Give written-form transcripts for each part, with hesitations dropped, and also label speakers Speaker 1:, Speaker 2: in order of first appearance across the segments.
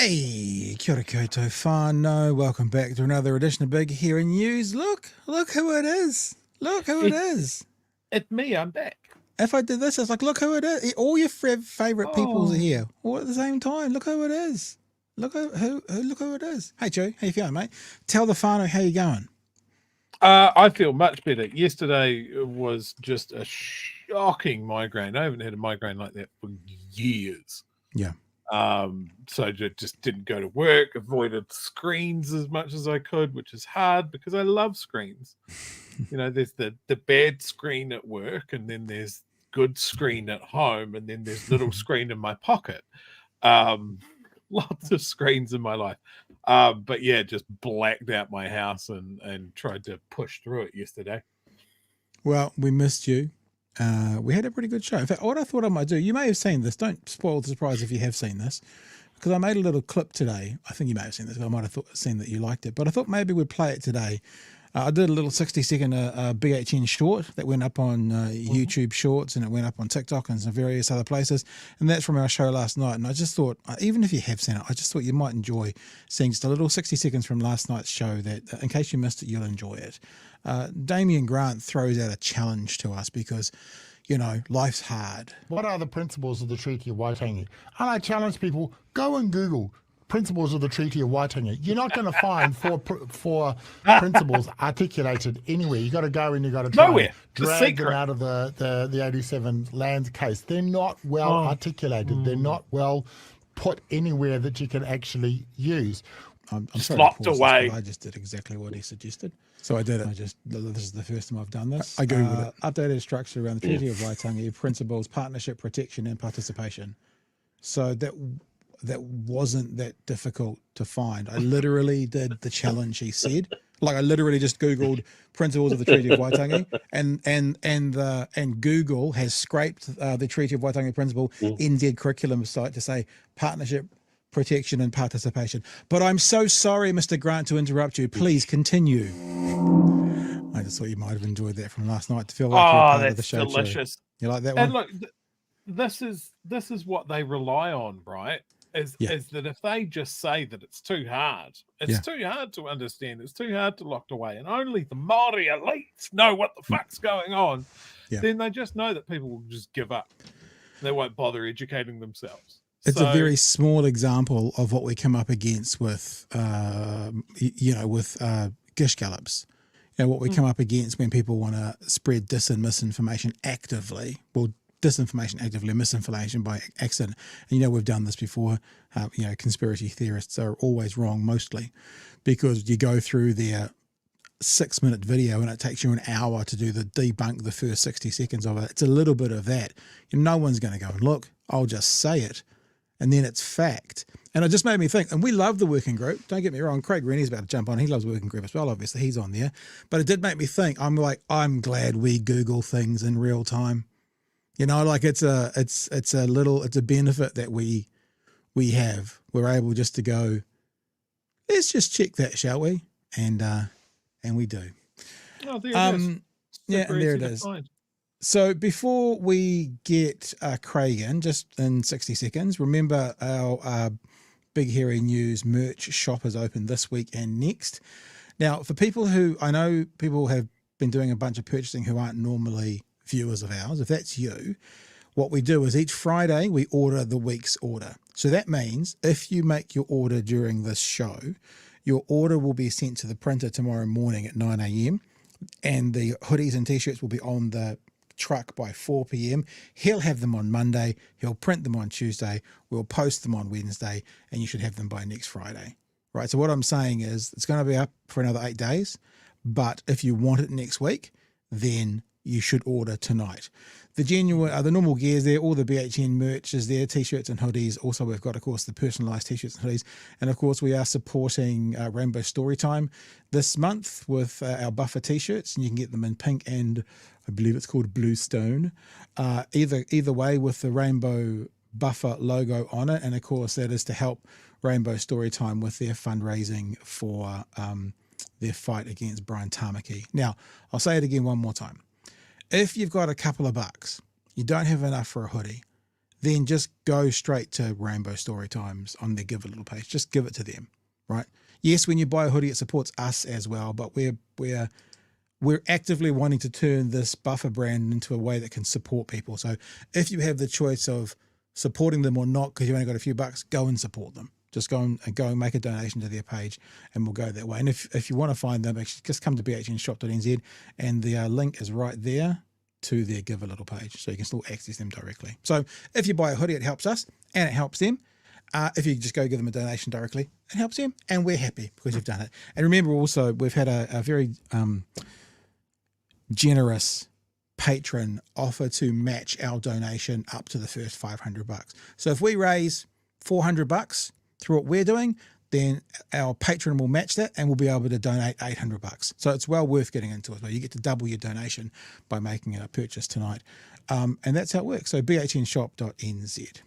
Speaker 1: Hey, kia ora koutou whānau. Welcome back to another edition of Big Hairy News. Look who it is. Look who it is.
Speaker 2: It's me, I'm back.
Speaker 1: If I did this, it's like, look who it is. All your favourite peoples are here all at the same time. Look who it is. Look who it is. Hey, Chhour, how you feeling, mate? Tell the whānau how you going.
Speaker 2: I feel much better. Yesterday was just a shocking migraine. I haven't had a migraine like that for years.
Speaker 1: Yeah.
Speaker 2: So I just didn't go to work, avoided screens as much as I could, which is hard because I love screens. You know, there's the bad screen at work, and then there's good screen at home, and then there's little screen in my pocket. Lots of screens in my life. But yeah, just blacked out my house and tried to push through it yesterday.
Speaker 1: Well, we missed you. We had a pretty good show. In fact, what I thought I might do, you may have seen this. Don't spoil the surprise if you have seen this, because I made a little clip today. I think you may have seen this, but I might have seen that you liked it. But I thought maybe we'd play it today. I did a little 60-second BHN short that went up on YouTube Shorts, and it went up on TikTok and some various other places. And that's from our show last night. And I just thought, even if you have seen it, I just thought you might enjoy seeing just a little 60 seconds from last night's show that, in case you missed it, you'll enjoy it. Damien Grant throws out a challenge to us because, you know, life's hard.
Speaker 3: What are the principles of the Treaty of Waitangi? And I challenge people, go and Google principles of the Treaty of Waitangi. You're not going to find four principles articulated anywhere. You got to go and you got to try and drag them out of the 87 lands case. They're not well articulated. They're not well put anywhere that you can actually use.
Speaker 1: I'm
Speaker 2: sorry, locked away.
Speaker 1: I just did exactly what he suggested. So I did it. This is the first time I've done this. I Googled it. Updated structure around the Treaty of Waitangi, principles, partnership, protection, and participation. So that wasn't that difficult to find. I literally did the challenge he said. Like I literally just Googled principles of the Treaty of Waitangi, and Google has scraped the Treaty of Waitangi principle NZ curriculum site to say partnership, protection, and participation. But I'm so sorry, Mr. Grant, to interrupt you. Please continue. I just thought you might have enjoyed that from last night to feel like you're part of the show.
Speaker 2: Delicious.
Speaker 1: You like that one?
Speaker 2: And look, this is what they rely on, right? Is that if they just say that it's too hard, too hard to understand, it's too hard to lock away, and only the Māori elites know what the fuck's going on, then they just know that people will just give up. They won't bother educating themselves.
Speaker 1: It's a very small example of what we come up against with, gish gallops. You know, what we come up against when people want to spread dis and misinformation actively. Well, disinformation actively, misinformation by accident. And, you know, we've done this before. Conspiracy theorists are always wrong, mostly, because you go through their 6-minute video and it takes you an hour to do the debunk the first 60 seconds of it. It's a little bit of that. No one's going to go and look. I'll just say it. And then it's fact. And it just made me think, and we love the working group. Don't get me wrong. Craig Renney's about to jump on. He loves the working group as well. Obviously, he's on there. But it did make me think. I'm glad we Google things in real time. You know, like it's a benefit that we have. We're able just to go, let's just check that, shall we? And we do.
Speaker 2: Oh, there it is.
Speaker 1: Yeah, and there it is. So before we get Craig in, just in 60 seconds, remember our Big Hairy News merch shop is open this week and next. Now, for people who, I know people have been doing a bunch of purchasing who aren't normally viewers of ours, if that's you, what we do is each Friday we order the week's order. So that means if you make your order during this show, your order will be sent to the printer tomorrow morning at 9 a.m. and the hoodies and t-shirts will be on the truck by 4 p.m. He'll have them on Monday, he'll print them on Tuesday, we'll post them on Wednesday, and you should have them by next Friday. Right, so what I'm saying is it's going to be up for another 8 days, but if you want it next week, then you should order tonight. The normal gear is there, all the BHN merch is there, t-shirts and hoodies. Also, we've got, of course, the personalised t-shirts and hoodies. And, of course, we are supporting Rainbow Storytime this month with our buffer t-shirts, and you can get them in pink and I believe it's called Bluestone. Either way with the Rainbow Buffer logo on it. And, of course, that is to help Rainbow Storytime with their fundraising for their fight against Brian Tamariki. Now, I'll say it again one more time. If you've got a couple of bucks, you don't have enough for a hoodie, then just go straight to Rainbow Storytimes on their Give a Little page. Just give it to them, right? Yes, when you buy a hoodie, it supports us as well, but we're actively wanting to turn this buffer brand into a way that can support people. So if you have the choice of supporting them or not, because you only got a few bucks, go and support them. Just go and make a donation to their page, and we'll go that way. And if you want to find them, actually just come to bhnshop.nz, and the link is right there to their Give a Little page, so you can still access them directly. So if you buy a hoodie, it helps us and it helps them. If you just go give them a donation directly, it helps them, and we're happy because you've done it. And remember also, we've had a very generous patron offer to match our donation up to the first $500. So if we raise $400 through what we're doing, then our patron will match that, and we'll be able to donate $800. So it's well worth getting into it. You get to double your donation by making a purchase tonight. And that's how it works. So bhnshop.nz.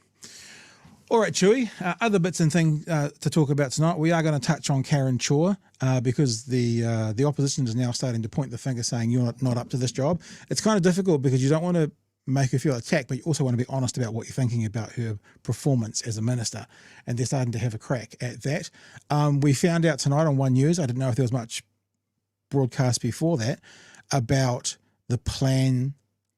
Speaker 1: All right, Chewy, other bits and things to talk about tonight. We are going to touch on Karen Chhour because the opposition is now starting to point the finger saying you're not up to this job. It's kind of difficult because you don't want to make her feel attacked, but you also want to be honest about what you're thinking about her performance as a minister. And they're starting to have a crack at that. We found out tonight on One News, I didn't know if there was much broadcast before that, about the plan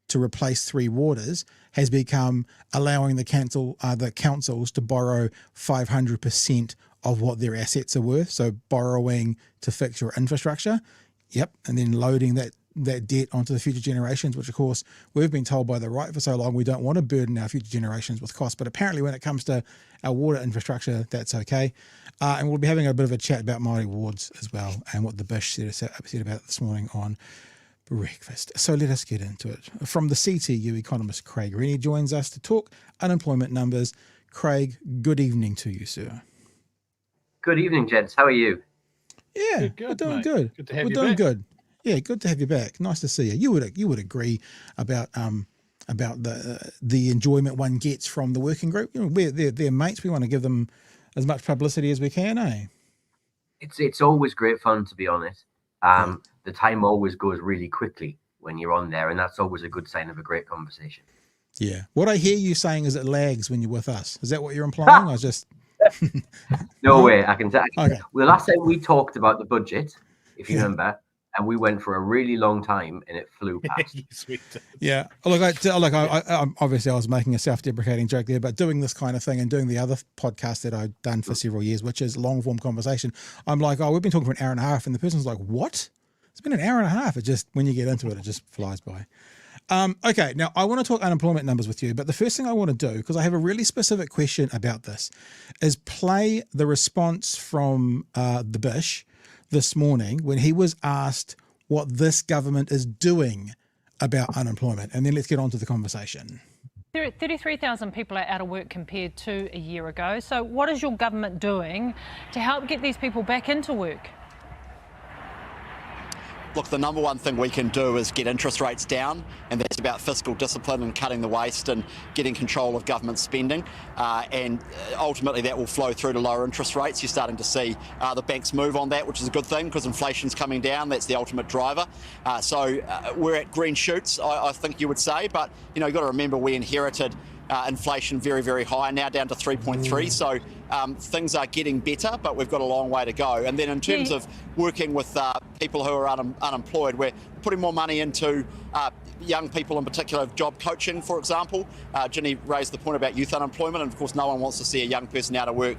Speaker 1: to replace 3 warders has become allowing the councils to borrow 500% of what their assets are worth. So borrowing to fix your infrastructure. Yep. And then loading that debt onto the future generations, which of course we've been told by the right for so long we don't want to burden our future generations with costs. But apparently when it comes to our water infrastructure, that's okay. And we'll be having a bit of a chat about Māori Wards as well, and what the Bish said about it this morning on breakfast. So let us get into it. From the CTU, economist Craig Renney joins us to talk unemployment numbers. Craig, good evening to you, sir.
Speaker 4: Good evening, gents. How are you?
Speaker 1: Yeah,
Speaker 2: good,
Speaker 1: we're doing
Speaker 2: mate.
Speaker 1: good.
Speaker 2: Good to have
Speaker 1: we're
Speaker 2: you
Speaker 1: doing
Speaker 2: back.
Speaker 1: good. Yeah, good to have you back. Nice to see you. You would agree about the enjoyment one gets from the working group. You know, they're mates. We want to give them as much publicity as we can, eh?
Speaker 4: It's always great fun, to be honest. The time always goes really quickly when you're on there, and that's always a good sign of a great conversation.
Speaker 1: Yeah. What I hear you saying is it lags when you're with us. Is that what you're implying? I was just
Speaker 4: No way. I can tell.
Speaker 1: Okay.
Speaker 4: Well, the last time we talked about the budget, if you remember, and we went for a really long time, and it flew past.
Speaker 2: Yes, we did.
Speaker 1: Yeah. Look, I obviously I was making a self-deprecating joke there, but doing this kind of thing and doing the other podcast that I've done for several years, which is long-form conversation, I'm like, oh, we've been talking for an hour and a half, and the person's like, what? It's been an hour and a half. It just, when you get into it, it just flies by. Okay, now I want to talk unemployment numbers with you, but the first thing I want to do, because I have a really specific question about this, is play the response from the Bish this morning when he was asked what this government is doing about unemployment, and then let's get on to the conversation.
Speaker 5: 33,000 people are out of work compared to a year ago. So what is your government doing to help get these people back into work?
Speaker 6: Look, the number one thing we can do is get interest rates down, and that's about fiscal discipline and cutting the waste and getting control of government spending. And ultimately that will flow through to lower interest rates. You're starting to see the banks move on that, which is a good thing because inflation's coming down. That's the ultimate driver. So we're at green shoots, I think you would say. But, you know, you've got to remember we inherited inflation very, very high, now down to 3.3. So things are getting better, but we've got a long way to go. And then in terms of working with people who are unemployed, we're putting more money into young people, in particular job coaching, for example. Ginny raised the point about youth unemployment, and of course no one wants to see a young person out of work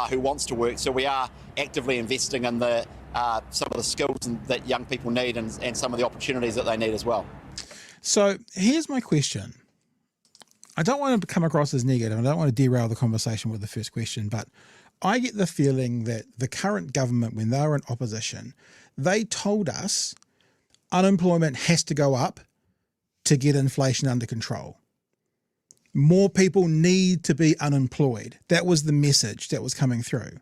Speaker 6: who wants to work. So we are actively investing in some of the skills that young people need and some of the opportunities that they need as well.
Speaker 1: So here's my question. I don't want to come across as negative. I don't want to derail the conversation with the first question, but I get the feeling that the current government, when they were in opposition, they told us unemployment has to go up to get inflation under control. More people need to be unemployed. That was the message that was coming through.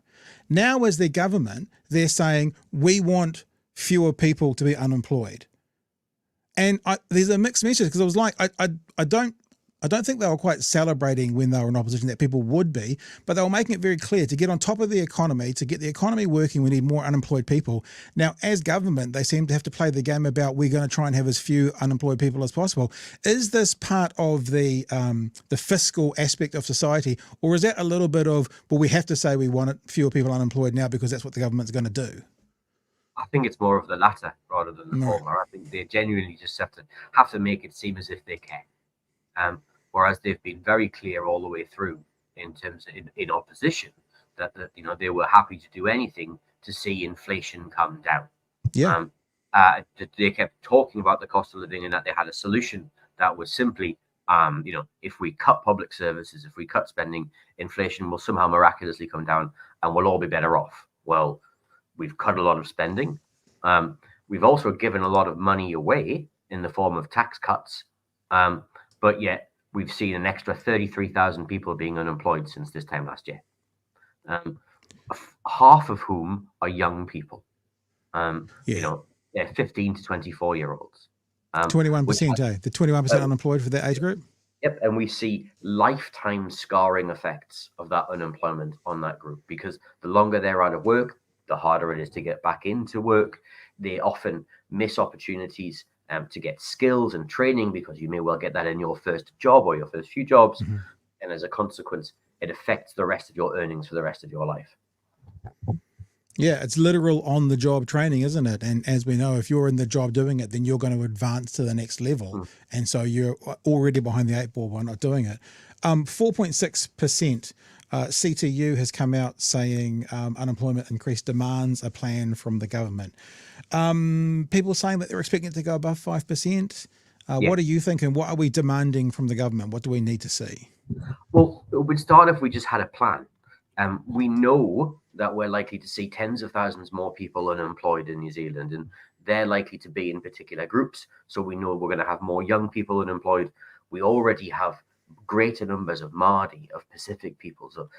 Speaker 1: Now, as their government, they're saying we want fewer people to be unemployed. And there's a mixed message, because I was like, I don't I don't think they were quite celebrating when they were in opposition that people would be, but they were making it very clear to get on top of the economy, to get the economy working, we need more unemployed people. Now, as government, they seem to have to play the game about we're going to try and have as few unemployed people as possible. Is this part of the fiscal aspect of society, or is that a little bit of, well, we have to say we want fewer people unemployed now because that's what the government's going to do?
Speaker 4: I think it's more of the latter rather than the former. I think they genuinely just have to make it seem as if they care. Whereas they've been very clear all the way through in terms of in opposition that they were happy to do anything to see inflation come down.
Speaker 1: Yeah.
Speaker 4: They kept talking about the cost of living and that they had a solution that was simply, if we cut public services, if we cut spending, inflation will somehow miraculously come down and we'll all be better off. Well, we've cut a lot of spending. We've also given a lot of money away in the form of tax cuts. But yet we've seen an extra 33,000 people being unemployed since this time last year, half of whom are young people, 15 to 24-year-olds.
Speaker 1: 21%, the 21% unemployed for that age group?
Speaker 4: Yep, and we see lifetime scarring effects of that unemployment on that group, because the longer they're out of work, the harder it is to get back into work. They often miss opportunities to get skills and training because you may well get that in your first job or your first few jobs. Mm-hmm. And as a consequence, it affects the rest of your earnings for the rest of your life.
Speaker 1: Yeah, it's literal on-the-job training, isn't it? And as we know, if you're in the job doing it, then you're going to advance to the next level. And so you're already behind the eight ball by not doing it. 4.6%. CTU has come out saying unemployment increase demands a plan from the government. People saying that they're expecting it to go above 5%. What do you think, and what are we demanding from the government? What do we need to see?
Speaker 4: Well, it would start if we just had a plan. We know that we're likely to see tens of thousands more people unemployed in New Zealand, and they're likely to be in particular groups. So we know we're going to have more young people unemployed. We already have greater numbers of Māori, of Pacific peoples, of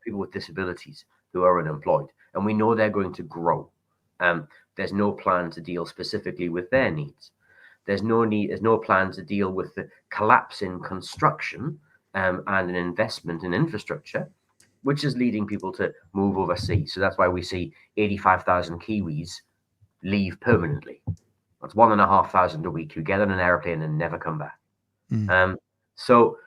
Speaker 4: people with disabilities who are unemployed, and we know they're going to grow. There's no plan to deal specifically with their needs. There's no plan to deal with the collapse in construction and an investment in infrastructure, which is leading people to move overseas. So that's why we see 85,000 Kiwis leave permanently. That's 1,500 a week who get on an airplane and never come back. So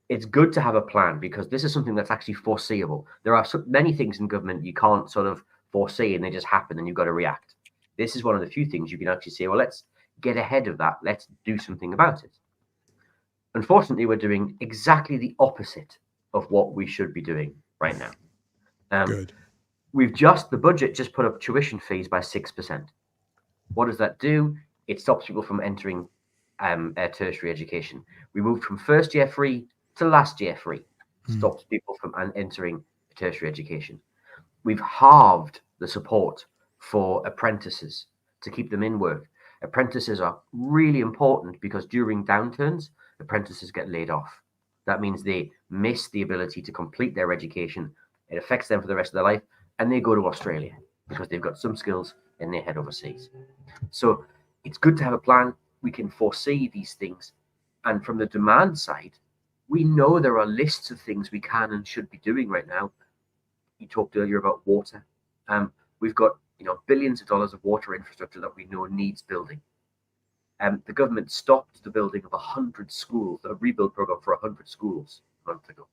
Speaker 4: it's good to have a plan, because this is something that's actually foreseeable. There are so many things in government you can't sort of foresee and they just happen and you've got to react. This is one of the few things you can actually say, well, let's get ahead of that. Let's do something about it. Unfortunately, we're doing exactly the opposite of what we should be doing right now.
Speaker 1: Good.
Speaker 4: The budget just put up tuition fees by 6%. What does that do? It stops people from entering tertiary education. We moved from first year free to last year free. Stops people from entering tertiary education. We've halved the support for apprentices to keep them in work. Apprentices are really important because during downturns, apprentices get laid off. That means they miss the ability to complete their education. It affects them for the rest of their life, and they go to Australia because they've got some skills and they head overseas. So it's good to have a plan. We can foresee these things. And from the demand side, we know there are lists of things we can and should be doing right now. You talked earlier about water. We've got billions of dollars of water infrastructure that we know needs building. The government stopped the building of 100 schools, a rebuild program for 100 schools a month ago.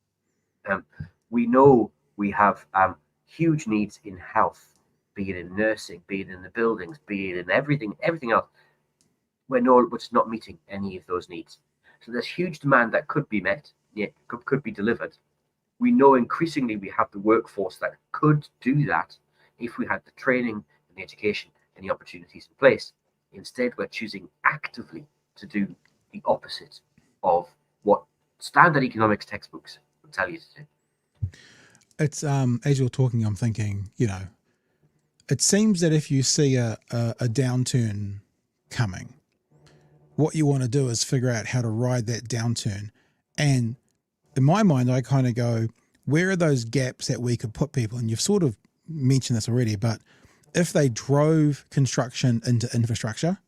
Speaker 4: We know we have huge needs in health, be it in nursing, be it in the buildings, be it in everything else. We're just not meeting any of those needs. So there's huge demand that could be met, yet could be delivered. We know increasingly we have the workforce that could do that if we had the training and the education and the opportunities in place. Instead, we're choosing actively to do the opposite of what standard economics textbooks would tell you to do.
Speaker 1: It's as you're talking, I'm thinking, it seems that if you see a downturn coming, what you want to do is figure out how to ride that downturn. And in my mind, I kind of go, where are those gaps that we could put people? And you've sort of mentioned this already, but if they drove construction into infrastructure,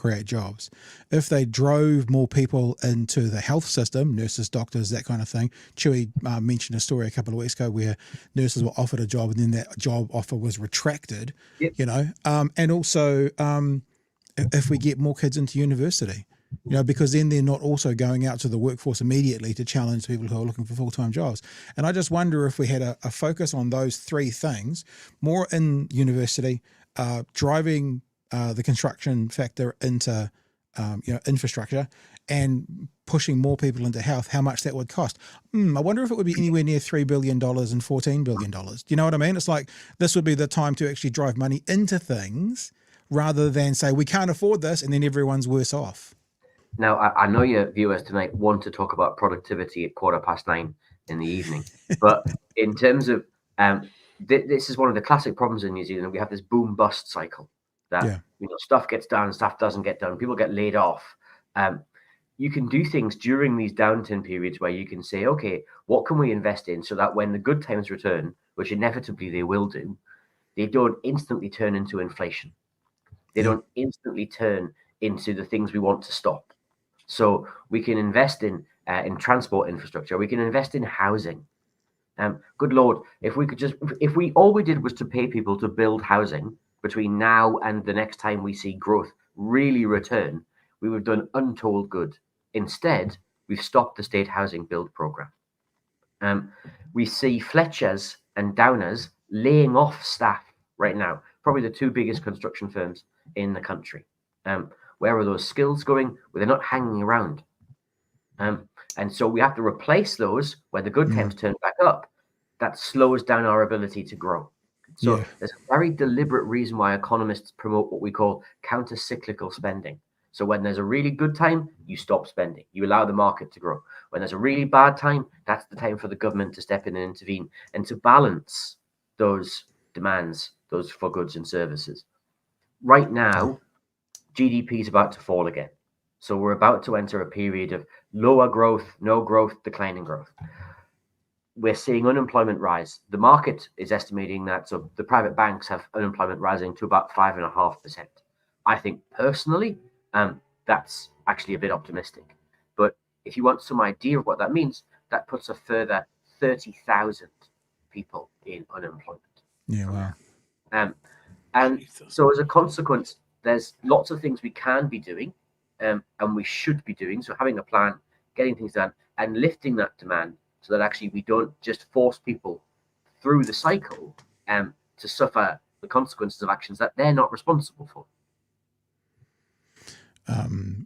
Speaker 1: create jobs. If they drove more people into the health system, nurses, doctors, that kind of thing. Chhour mentioned a story a couple of weeks ago where nurses were offered a job and then that job offer was retracted,
Speaker 4: Yep.
Speaker 1: you know, and also if we get more kids into university, you know, because then they're not also going out to the workforce immediately to challenge people who are looking for full-time jobs. And I just wonder if we had a focus on those three things, more in university, driving the construction factor into infrastructure, and pushing more people into health, how much that would cost. I wonder if it would be anywhere near $3 billion and $14 billion. Do you know what I mean? It's like this would be the time to actually drive money into things rather than say we can't afford this and then everyone's worse off.
Speaker 4: Now, I know your viewers tonight want to talk about productivity at 9:15 in the evening, but in terms of this is one of the classic problems in New Zealand. We have this boom bust cycle that stuff gets done, stuff doesn't get done, people get laid off. You can do things during these downturn periods where you can say, okay, what can we invest in so that when the good times return, which inevitably they will do, they don't instantly turn into inflation. They don't instantly turn into the things we want to stop. So we can invest in transport infrastructure. We can invest in housing. Good Lord, if all we did was to pay people to build housing between now and the next time we see growth really return, we would have done untold good. Instead, we've stopped the state housing build program. We see Fletchers and Downers laying off staff right now, probably the two biggest construction firms in the country. Where are those skills going? Well, they're not hanging around. And so we have to replace those when the good times turn back up. That slows down our ability to grow. So there's a very deliberate reason why economists promote what we call counter-cyclical spending. So when there's a really good time, you stop spending. You allow the market to grow. When there's a really bad time, that's the time for the government to step in and intervene and to balance those demands, those for goods and services. Right now, GDP is about to fall again. So we're about to enter a period of lower growth, no growth, declining growth. We're seeing unemployment rise. The market is estimating that, so the private banks have unemployment rising to about 5.5%. I think personally, that's actually a bit optimistic. But if you want some idea of what that means, that puts a further 30,000 people in unemployment.
Speaker 1: Yeah, wow.
Speaker 4: And so as a consequence, there's lots of things we can be doing and we should be doing. So having a plan, getting things done, and lifting that demand so that actually we don't just force people through the cycle to suffer the consequences of actions that they're not responsible for.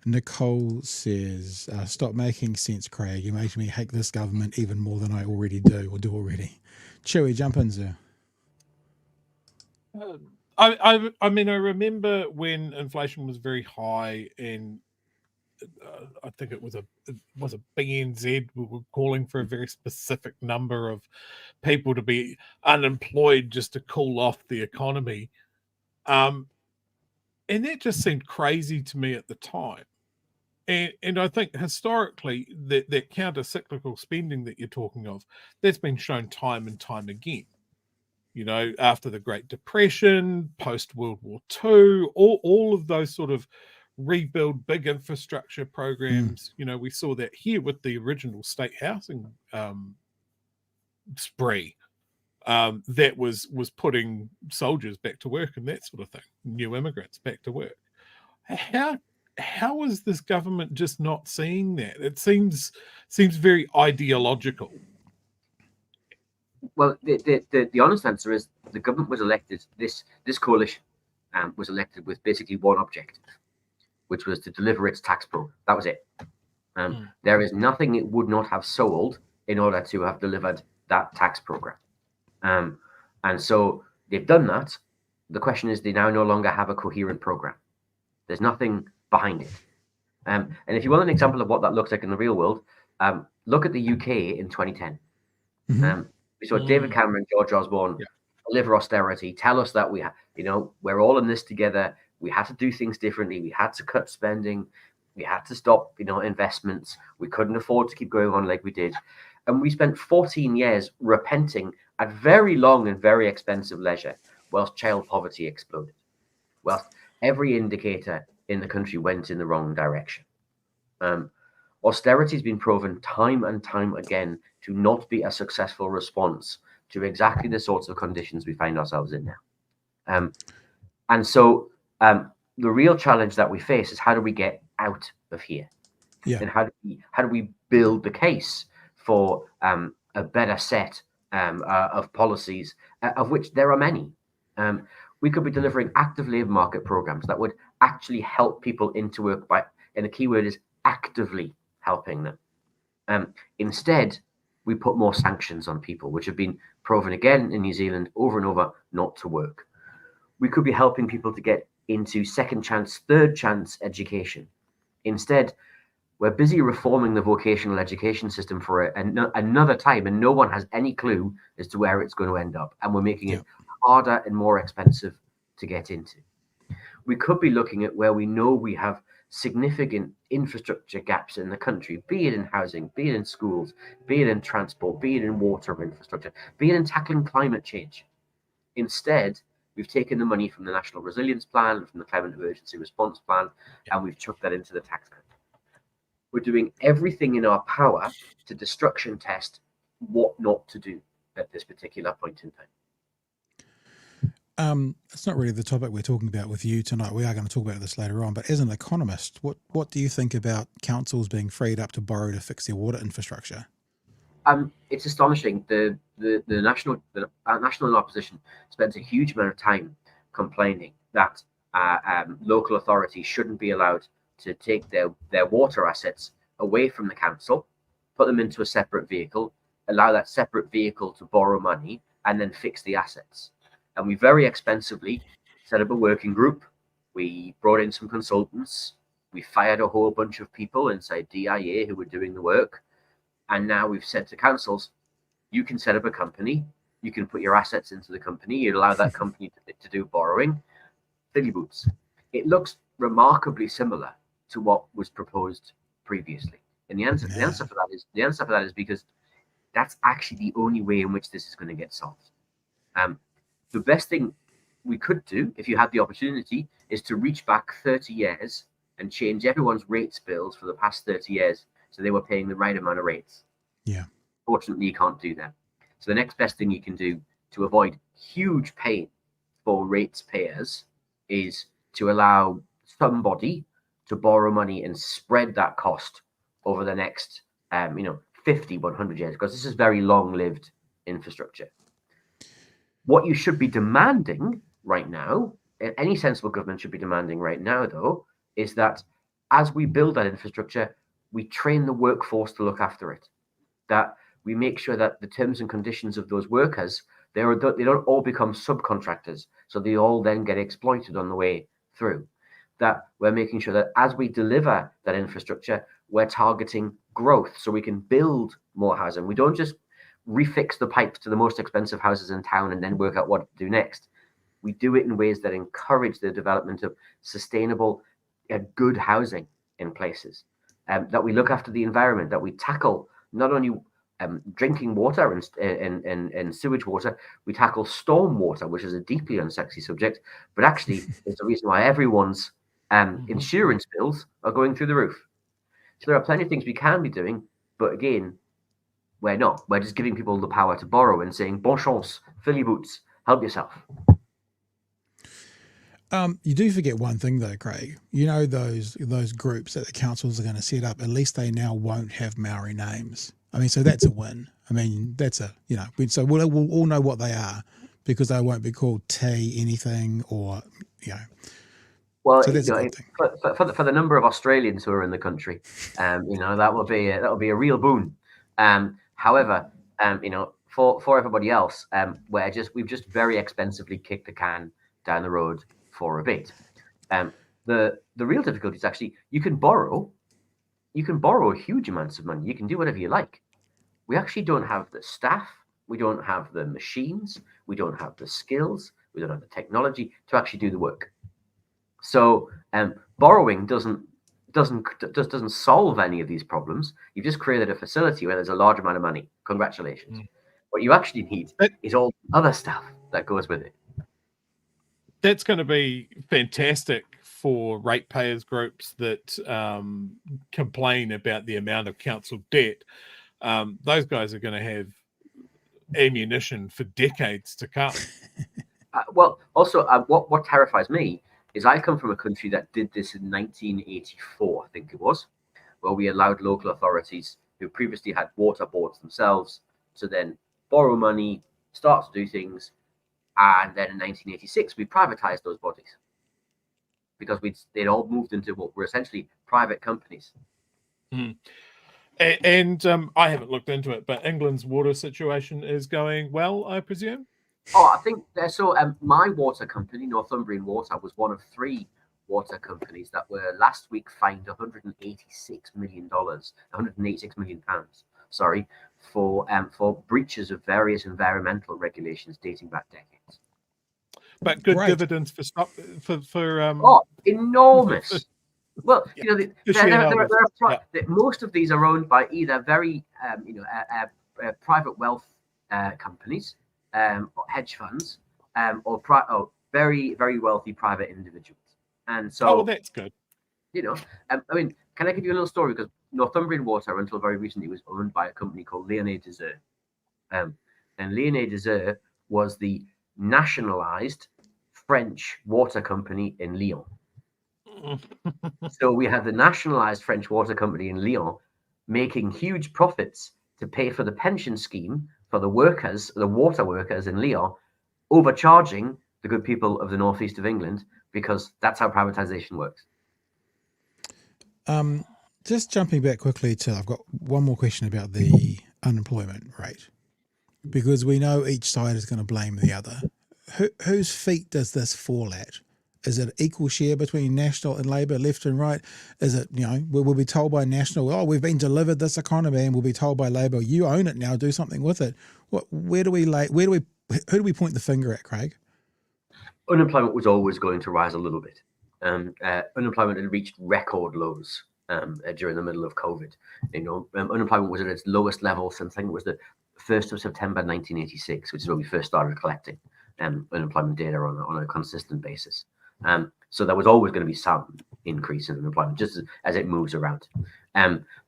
Speaker 1: Nicole says, stop making sense, Craig. You make me hate this government even more than I already do or do already. Chhour, jump in, sir.
Speaker 2: I mean, I remember when inflation was very high, and I think it was a BNZ. We were calling for a very specific number of people to be unemployed just to cool off the economy, and that just seemed crazy to me at the time. And I think historically that counter-cyclical spending that you're talking of, that's been shown time and time again. You know, after the Great Depression, post-World War II, all of those sort of rebuild big infrastructure programs. You know, we saw that here with the original state housing spree that was putting soldiers back to work and that sort of thing, new immigrants back to work. How is this government just not seeing that? It seems very ideological.
Speaker 4: Well, the honest answer is the government was elected. This coalition was elected with basically one objective, which was to deliver its tax program. That was it. There is nothing it would not have sold in order to have delivered that tax program. And so they've done that. The question is, they now no longer have a coherent program. There's nothing behind it. And if you want an example of what that looks like in the real world, look at the UK in 2010. We saw David Cameron, George Osborne deliver austerity, tell us that we're all in this together. We had to do things differently. We had to cut spending. We had to stop, investments. We couldn't afford to keep going on like we did. And we spent 14 years repenting at very long and very expensive leisure whilst child poverty exploded. Whilst every indicator in the country went in the wrong direction. Austerity has been proven time and time again to not be a successful response to exactly the sorts of conditions we find ourselves in now. And so the real challenge that we face is, how do we get out of here?
Speaker 1: Yeah.
Speaker 4: And how do we build the case for a better set of policies, of which there are many? We could be delivering active labour market programs that would actually help people into work and the key word is actively helping them. Instead, we put more sanctions on people, which have been proven again in New Zealand over and over not to work. We could be helping people to get into second chance, third chance education. Instead, we're busy reforming the vocational education system for another time, and no one has any clue as to where it's going to end up. And we're making it harder and more expensive to get into. We could be looking at where we know we have significant infrastructure gaps in the country, be it in housing, be it in schools, be it in transport, be it in water infrastructure, be it in tackling climate change. Instead, we've taken the money from the National Resilience Plan, from the Climate Emergency Response Plan, and we've chucked that into the tax cut. We're doing everything in our power to destruction test what not to do at this particular point in time.
Speaker 1: It's not really the topic we're talking about with you tonight. We are going to talk about this later on. But as an economist, what do you think about councils being freed up to borrow to fix their water infrastructure?
Speaker 4: It's astonishing. The national in opposition spends a huge amount of time complaining that local authorities shouldn't be allowed to take their water assets away from the council, put them into a separate vehicle, allow that separate vehicle to borrow money, and then fix the assets. And we very expensively set up a working group. We brought in some consultants. We fired a whole bunch of people inside DIA who were doing the work. And now we've said to councils, you can set up a company. You can put your assets into the company. You allow that company to do borrowing. Filly boots. It looks remarkably similar to what was proposed previously. And the answer for that is because that's actually the only way in which this is going to get solved. The best thing we could do, if you had the opportunity, is to reach back 30 years and change everyone's rates bills for the past 30 years so they were paying the right amount of rates.
Speaker 1: Yeah.
Speaker 4: Fortunately, you can't do that. So the next best thing you can do to avoid huge pain for rates payers is to allow somebody to borrow money and spread that cost over the next 50, 100 years, because this is very long-lived infrastructure. What you should be demanding right now, any sensible government should be demanding right now, though, is that as we build that infrastructure, we train the workforce to look after it. That we make sure that the terms and conditions of those workers, they don't all become subcontractors, so they all then get exploited on the way through. That we're making sure that as we deliver that infrastructure, we're targeting growth so we can build more housing. We don't just refix the pipes to the most expensive houses in town and then work out what to do next. We do it in ways that encourage the development of sustainable, good housing in places. That we look after the environment, that we tackle not only drinking water and sewage water, we tackle storm water, which is a deeply unsexy subject, but actually it's the reason why everyone's insurance bills are going through the roof. So there are plenty of things we can be doing, but again, we're not. We're just giving people the power to borrow and saying, bon chance, fill your boots, help yourself.
Speaker 1: You do forget one thing though, Craig. You know those groups that the councils are going to set up, at least they now won't have Maori names. I mean, so that's a win. I mean, that's so we'll all know what they are because they won't be called T anything or,
Speaker 4: Well,
Speaker 1: so that's a good thing.
Speaker 4: For the number of Australians who are in the country, that will be a real boon. However, for everybody else, we've just very expensively kicked the can down the road for a bit. The real difficulty is actually you can borrow huge amounts of money. You can do whatever you like. We actually don't have the staff. We don't have the machines. We don't have the skills. We don't have the technology to actually do the work. So borrowing doesn't solve any of these problems. You've just created a facility where there's a large amount of money. Congratulations. What you actually need is all the other stuff that goes with it.
Speaker 2: That's going to be fantastic for ratepayers groups that complain about the amount of council debt, those guys are going to have ammunition for decades to come.
Speaker 4: Well, also, what terrifies me is I come from a country that did this in 1984, I think it was, where we allowed local authorities who previously had water boards themselves to then borrow money, start to do things, and then in 1986 we privatized those bodies because they'd all moved into what were essentially private companies.
Speaker 2: And I haven't looked into it, but England's water situation is going well, I presume?
Speaker 4: Oh, I think so. My water company, Northumbrian Water, was one of 3 water companies that were last week fined $186 million, £186 million, sorry, for breaches of various environmental regulations dating back decades.
Speaker 2: But good dividends for
Speaker 4: enormous. Well, most of these are owned by either very private wealth companies, hedge funds, or very, very wealthy private individuals. And so,
Speaker 2: that's good.
Speaker 4: I mean, can I give you a little story? Because Northumbrian Water, until very recently, was owned by a company called Renney. And Renney was the nationalized French water company in Lyon. So we had the nationalized French water company in Lyon making huge profits to pay for the pension scheme for the workers, the water workers in Lyon, overcharging the good people of the northeast of England, because that's how privatization works.
Speaker 1: Just jumping back quickly to, I've got one more question about the unemployment rate, because we know each side is going to blame the other. Whose feet does this fall at? Is it equal share between National and Labour, left and right? Is it, we'll be told by National, oh, we've been delivered this economy, and we'll be told by Labour, you own it now, do something with it. Who do we point the finger at, Craig?
Speaker 4: Unemployment was always going to rise a little bit. Unemployment had reached record lows during the middle of COVID. Unemployment was at its lowest level since, I think it was the 1st of September 1986, which is when we first started collecting unemployment data on a consistent basis. So there was always going to be some increase in unemployment, just as it moves around.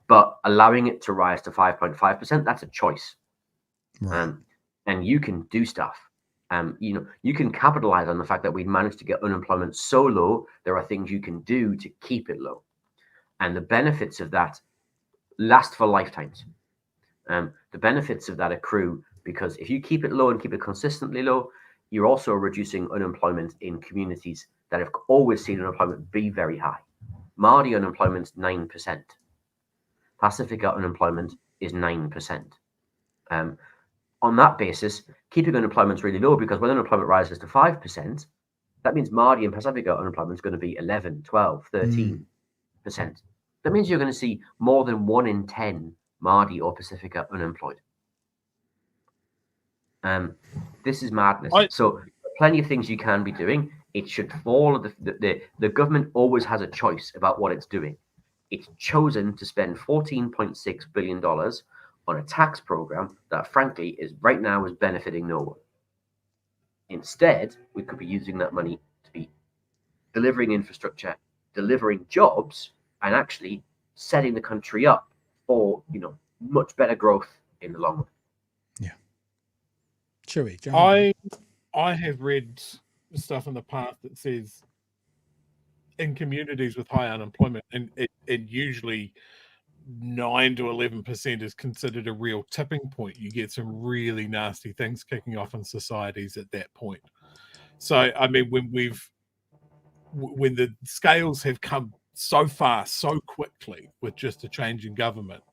Speaker 4: But allowing it to rise to 5.5%, that's a choice. Right. And you can do stuff. You can capitalize on the fact that we've managed to get unemployment so low. There are things you can do to keep it low. And the benefits of that last for lifetimes. The benefits of that accrue because if you keep it low and keep it consistently low, you're also reducing unemployment in communities that have always seen unemployment be very high. Māori unemployment is 9%. Pasifika unemployment is 9%. On that basis, keeping unemployment is really low, because when unemployment rises to 5%, that means Māori and Pasifika unemployment is going to be 11, 12, 13%. That means you're going to see more than 1 in 10 Māori or Pasifika unemployed. This is madness. So plenty of things you can be doing. It should follow the government always has a choice about what it's doing. It's chosen to spend $14.6 billion on a tax program that, frankly, is benefiting no one. Instead, we could be using that money to be delivering infrastructure, delivering jobs, and actually setting the country up for much better growth in the long run.
Speaker 1: Yeah. Chhour,
Speaker 2: I have read stuff in the past that says in communities with high unemployment, and it usually 9 to 11% is considered a real tipping point. You get some really nasty things kicking off in societies at that point. So, I mean, when the scales have come so fast, so quickly with just a change in government,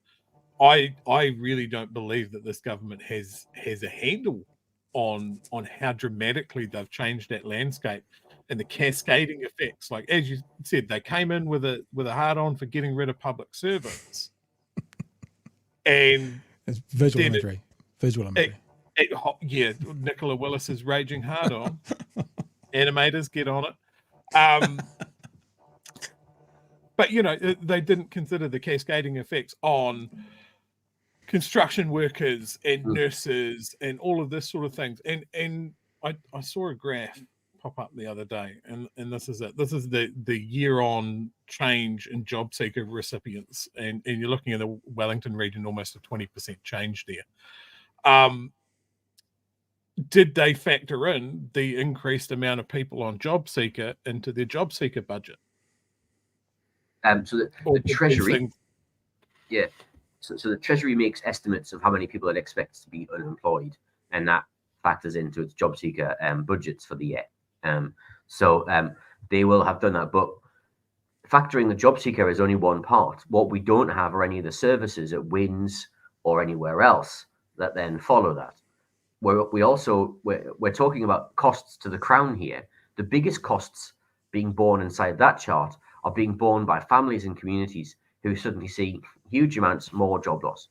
Speaker 2: I really don't believe that this government has a handle on how dramatically they've changed that landscape and the cascading effects. Like, as you said, they came in with a hard on for getting rid of public servants, and
Speaker 1: it's visual imagery.
Speaker 2: Yeah, Nicola Willis's raging hard on. Animators, get on it. But they didn't consider the cascading effects on construction workers and nurses and all of this sort of things. And I saw a graph pop up the other day, and this is it. This is the year-on change in job seeker recipients, and you're looking at the Wellington region, almost a 20% change there. Did they factor in the increased amount of people on job seeker into their job seeker budget?
Speaker 4: So the Treasury, so the Treasury makes estimates of how many people it expects to be unemployed, and that factors into its job seeker budgets for the year. So they will have done that, but factoring the job seeker is only one part. What we don't have are any of the services at WINS or anywhere else that then follow that. We're talking about costs to the Crown here. The biggest costs being borne inside that chart are being borne by families and communities who suddenly see huge amounts more job loss,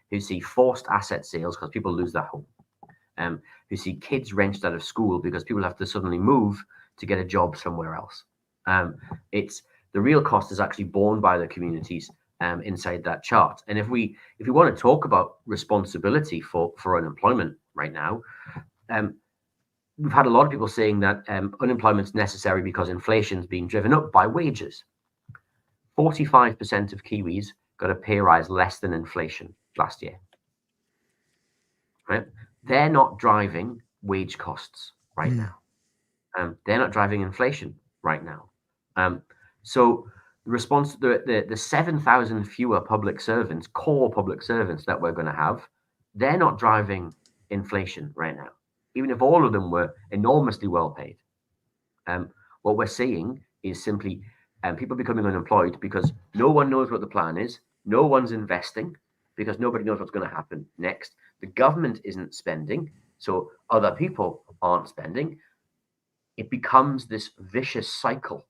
Speaker 4: who see forced asset sales because people lose their home, who see kids wrenched out of school because people have to suddenly move to get a job somewhere else. It's the real cost is actually borne by the communities inside that chart. And if we want to talk about responsibility for unemployment right now, we've had a lot of people saying that unemployment's necessary because inflation's being driven up by wages. 45% of Kiwis got a pay rise less than inflation last year. Right? They're not driving wage costs right now. They're not driving inflation right now. So the response, the 7,000 fewer public servants, core public servants that we're going to have, they're not driving inflation right now, even if all of them were enormously well paid. What we're seeing is simply people becoming unemployed because no one knows what the plan is. No one's investing because nobody knows what's going to happen next. The government isn't spending, so other people aren't spending. It becomes this vicious cycle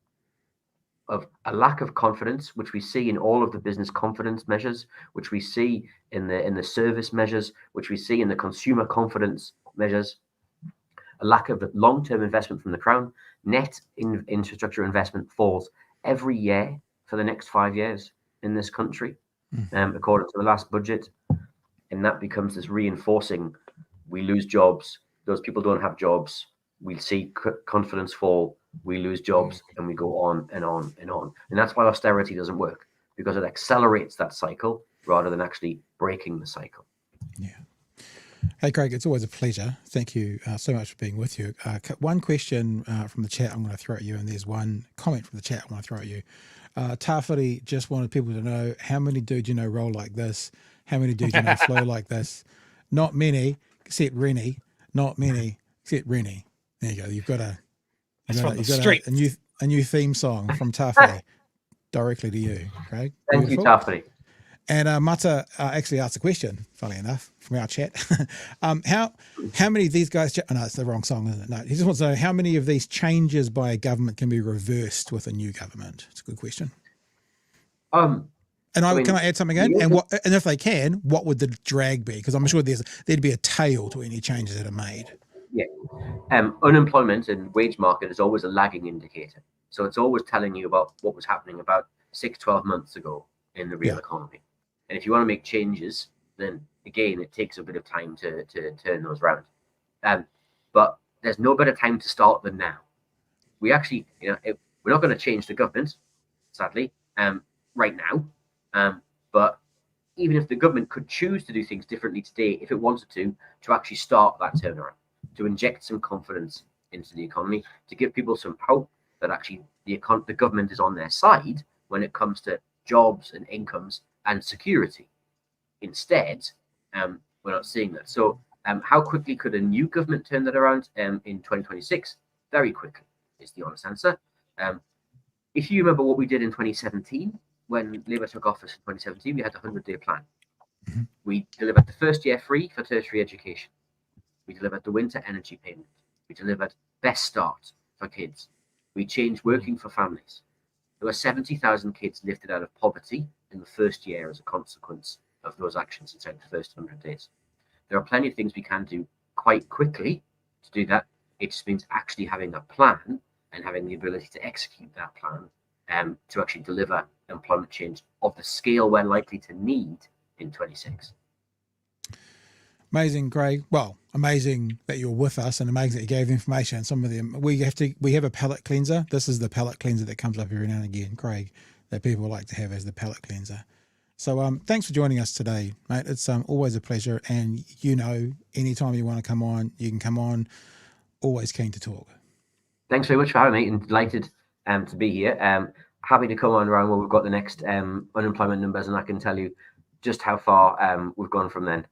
Speaker 4: of a lack of confidence, which we see in all of the business confidence measures, which we see in the service measures, which we see in the consumer confidence measures. A lack of long-term investment from the Crown. Net infrastructure investment falls every year for the next 5 years in this country, according to the last budget. And that becomes this reinforcing, we lose jobs, those people don't have jobs, we see confidence fall, we lose jobs, and we go on and on and on. And that's why austerity doesn't work, because it accelerates that cycle rather than actually breaking the cycle.
Speaker 1: Yeah. Hey, Craig, it's always a pleasure. Thank you so much for being with you. One question from the chat I'm going to throw at you, and there's one comment from the chat I want to throw at you. Tawhiri just wanted people to know, how many dudes you know roll like this? How many dudes you know flow like this? Not many, except Renney. Not many, except Renney. There you go. You've got a new theme song from Tawhiri directly to you, Craig.
Speaker 4: Thank you, Tawhiri.
Speaker 1: And Mata actually asked a question, funnily enough, from our chat. How many of these guys... no, it's the wrong song, isn't it? No, he just wants to know how many of these changes by a government can be reversed with a new government. It's a good question.
Speaker 4: Can
Speaker 1: I add something in? And if they can, what would the drag be? Because I'm sure there'd be a tail to any changes that are made.
Speaker 4: Yeah. Unemployment and wage market is always a lagging indicator. So it's always telling you about what was happening about 6-12 months ago in the real economy. And if you want to make changes, then again, it takes a bit of time to turn those around. But there's no better time to start than now. We actually, we're not going to change the government, sadly, right now. But even if the government could choose to do things differently today, if it wanted to actually start that turnaround, to inject some confidence into the economy, to give people some hope that actually the government is on their side when it comes to jobs and incomes and security. Instead, we're not seeing that. So how quickly could a new government turn that around in 2026? Very quickly is the honest answer. If you remember what we did in 2017, when Labour took office in 2017, we had the 100-day plan. Mm-hmm. We delivered the first year free for tertiary education. We delivered the winter energy payment. We delivered Best Start for kids. We changed working for families. There were 70,000 kids lifted out of poverty in the first year as a consequence of those actions inside the first 100 days. There are plenty of things we can do quite quickly to do that. It just means actually having a plan and having the ability to execute that plan to actually deliver employment change of the scale we're likely to need in 26.
Speaker 1: Amazing, Craig. Well, amazing that you're with us and amazing that you gave information. Some of them, we have a palate cleanser. This is the palate cleanser that comes up every now and again, Craig, that people like to have as the palate cleanser. So thanks for joining us today, mate. It's always a pleasure. And anytime you want to come on, you can come on. Always keen to talk.
Speaker 4: Thanks very much for having me and delighted to be here. Happy to come on around when we've got the next unemployment numbers, and I can tell you just how far we've gone from then.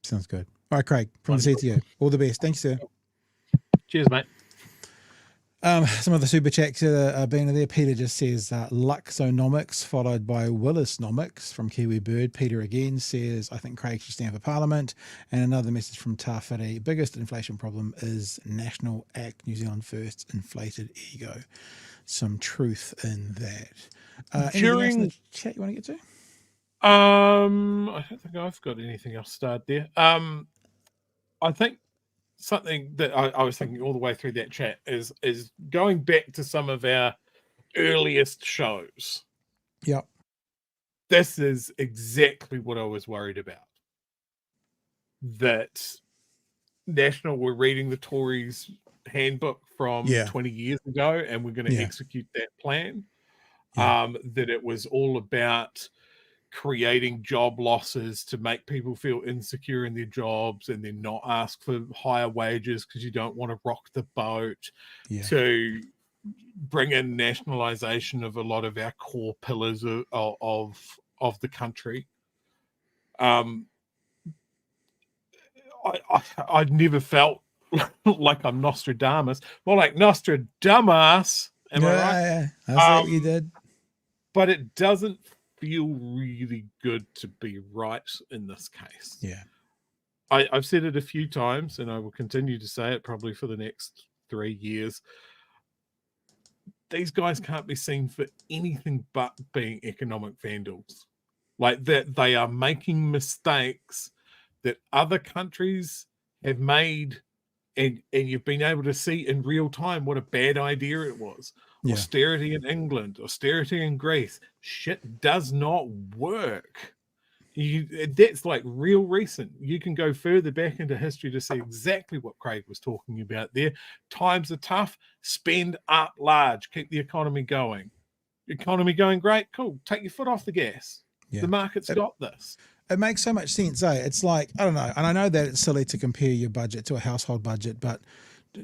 Speaker 1: Sounds good. All right, Craig, from the CTO. All the best. Thanks, sir.
Speaker 2: Cheers, mate.
Speaker 1: Some of the super chats are being there. Peter just says Luxonomics, followed by Willisnomics from Kiwi Bird. Peter again says, I think Craig should stand for Parliament. And another message from Tawhiri. Biggest inflation problem is National Act New Zealand First inflated ego. Some truth in that. Anything else in the chat you want to get to?
Speaker 2: I don't think I've got anything else started there. I think something that I was thinking all the way through that chat is going back to some of our earliest shows.
Speaker 1: Yep.
Speaker 2: This is exactly what I was worried about. That National were reading the Tories handbook from 20 years ago and we're going to execute that plan. That it was all about creating job losses to make people feel insecure in their jobs and then not ask for higher wages because you don't want to rock the boat, to bring in nationalisation of a lot of our core pillars of the country. I'd never felt like I'm Nostradamus, more like Nostradamus. Am I right?
Speaker 1: Yeah, I thought you did.
Speaker 2: But it doesn't feel really good to be right in this case.
Speaker 1: Yeah.
Speaker 2: I've said it a few times and I will continue to say it probably for the next 3 years. These guys can't be seen for anything but being economic vandals. Like that they are making mistakes that other countries have made and you've been able to see in real time what a bad idea it was. Yeah. Austerity in England, austerity in Greece. Shit does not work. That's like real recent. You can go further back into history to see exactly what Craig was talking about there. Times are tough. Spend up large. Keep the economy going. Economy going great? Cool. Take your foot off the gas. Yeah. The market's got this.
Speaker 1: It makes so much sense, eh? It's like, I don't know, and I know that it's silly to compare your budget to a household budget, but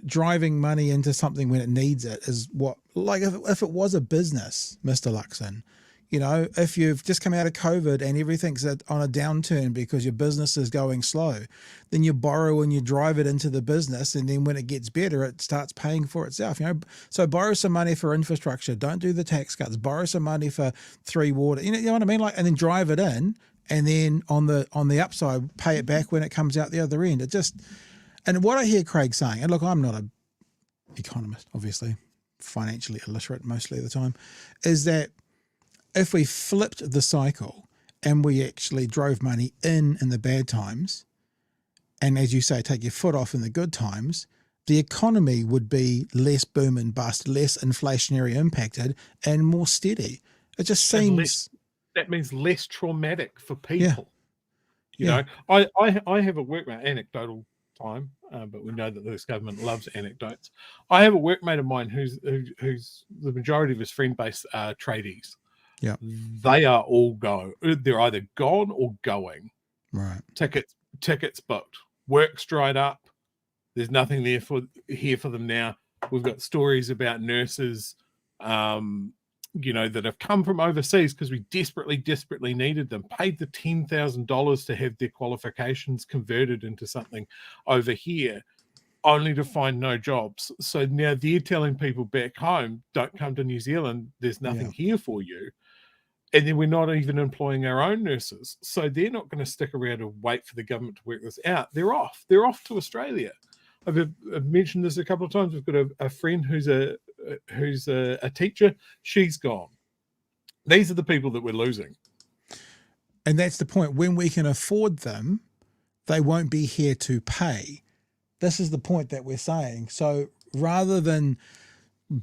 Speaker 1: driving money into something when it needs it is what, like if it was a business, Mr. Luxon, if you've just come out of COVID and everything's on a downturn because your business is going slow, then you borrow and you drive it into the business. And then when it gets better, it starts paying for itself, So borrow some money for infrastructure. Don't do the tax cuts. Borrow some money for 3 water. You know what I mean? Like, and then drive it in. And then on the upside, pay it back when it comes out the other end. And what I hear Craig saying, and look, I'm not an economist, obviously, financially illiterate mostly of the time, is that if we flipped the cycle and we actually drove money in the bad times, and as you say, take your foot off in the good times, the economy would be less boom and bust, less inflationary impacted, and more steady. It just seems...
Speaker 2: That means less traumatic for people. You know, I have a workmate, anecdotal time, but we know that this government loves anecdotes. I have a workmate of mine who's the majority of his friend base are tradies.
Speaker 1: Yeah,
Speaker 2: they are all they're either gone or going.
Speaker 1: Right.
Speaker 2: Tickets booked. Work's dried up. There's nothing here for them now. We've got stories about nurses. That have come from overseas because we desperately needed them, paid the $10,000 to have their qualifications converted into something over here, only to find no jobs. So now they're telling people back home, don't come to New Zealand, there's nothing here for you. And then we're not even employing our own nurses. So they're not going to stick around and wait for the government to work this out. They're off to Australia. I've mentioned this a couple of times. We've got a friend who's a teacher. She's gone. These are the people that we're losing.
Speaker 1: And that's the point. When we can afford them, they won't be here to pay. This is the point that we're saying. So rather than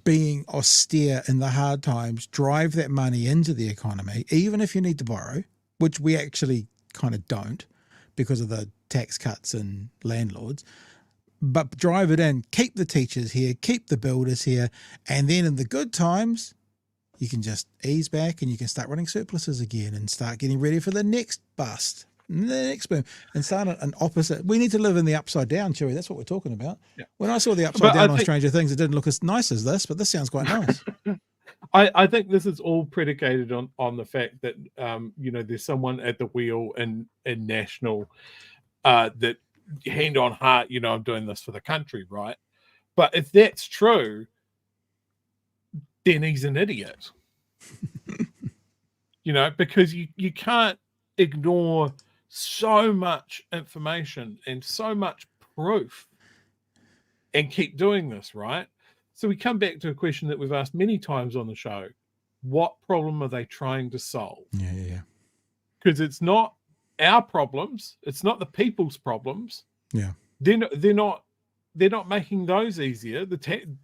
Speaker 1: being austere in the hard times, drive that money into the economy, even if you need to borrow, which we actually kind of don't. because of the tax cuts and landlords. But drive it in, keep the teachers here, keep the builders here, and then in the good times, you can just ease back and you can start running surpluses again and start getting ready for the next bust, the next boom, and start an opposite. We need to live in the upside down, Chhour. That's what we're talking about. Yeah. When I saw the upside down on Stranger Things, it didn't look as nice as this, but this sounds quite nice.
Speaker 2: I think this is all predicated on the fact that, there's someone at the wheel in National that, hand on heart, I'm doing this for the country, right? But if that's true, then he's an idiot. Because you can't ignore so much information and so much proof and keep doing this, right? So we come back to a question that we've asked many times on the show. What problem are they trying to solve?
Speaker 1: Yeah.
Speaker 2: Because it's not our problems. It's not the people's problems.
Speaker 1: Yeah.
Speaker 2: They're not making those easier. The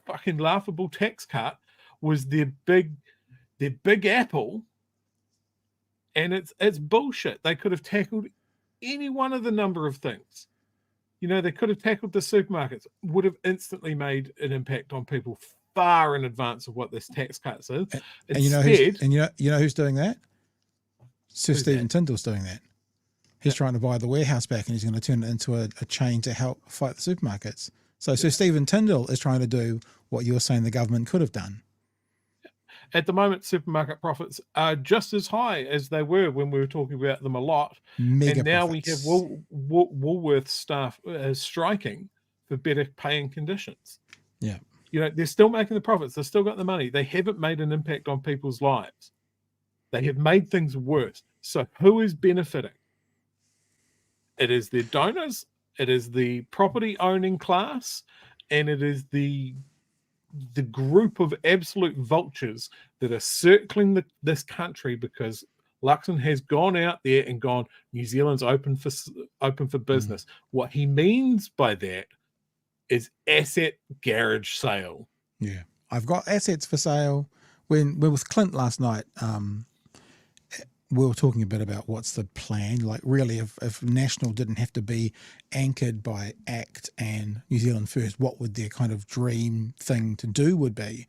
Speaker 2: fucking laughable tax cut was their big apple, and it's bullshit. They could have tackled any one of the number of things. They could have tackled the supermarkets, would have instantly made an impact on people far in advance of what this tax cut is.
Speaker 1: And you know who's doing that? Sir Stephen Tindall's doing that. He's trying to buy the warehouse back, and he's going to turn it into a chain to help fight the supermarkets. So Sir Stephen Tindall is trying to do what you're saying the government could have done.
Speaker 2: At the moment, supermarket profits are just as high as they were when we were talking about them a lot.
Speaker 1: Mega
Speaker 2: and now
Speaker 1: profits.
Speaker 2: We have Woolworth staff striking for better paying conditions.
Speaker 1: Yeah.
Speaker 2: They're still making the profits. They've still got the money. They haven't made an impact on people's lives. They have made things worse. So who is benefiting? It is their donors, it is the property owning class, and it is the group of absolute vultures that are circling this country because Luxon has gone out there and gone, New Zealand's open for business. What he means by that is asset garage sale.
Speaker 1: Yeah. I've got assets for sale. When we were with Clint last night, we were talking a bit about what's the plan. Like, really, if National didn't have to be anchored by ACT and New Zealand First, what would their kind of dream thing to do would be?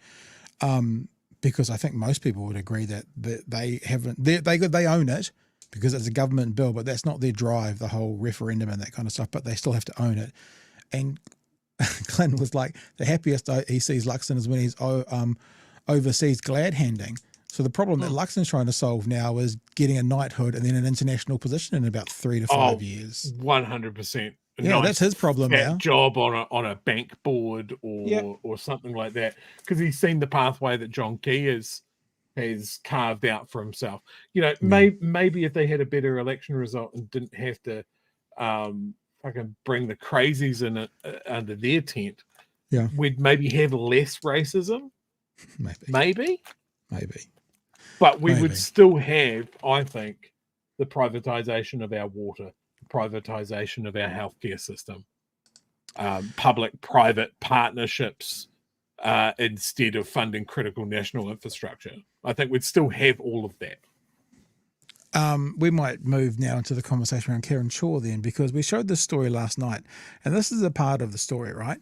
Speaker 1: Because I think most people would agree that they haven't, they own it because it's a government bill, but that's not their drive, the whole referendum and that kind of stuff, but they still have to own it. And Clint was like, the happiest he sees Luxon is when he's overseas glad handing. So the problem that Luxon's trying to solve now is getting a knighthood and then an international position in about 3 to 5 years.
Speaker 2: 100%.
Speaker 1: Yeah, that's his problem now.
Speaker 2: Job on a bank board or something like that, because he's seen the pathway that John Key has carved out for himself. Maybe if they had a better election result and didn't have to fucking bring the crazies in under their tent, we'd maybe have less racism. Maybe. But we would still have, I think, the privatisation of our water, privatisation of our healthcare system, public-private partnerships instead of funding critical national infrastructure. I think we'd still have all of that.
Speaker 1: We might move now into the conversation around Karen Chhour then, because we showed this story last night, and this is a part of the story, right?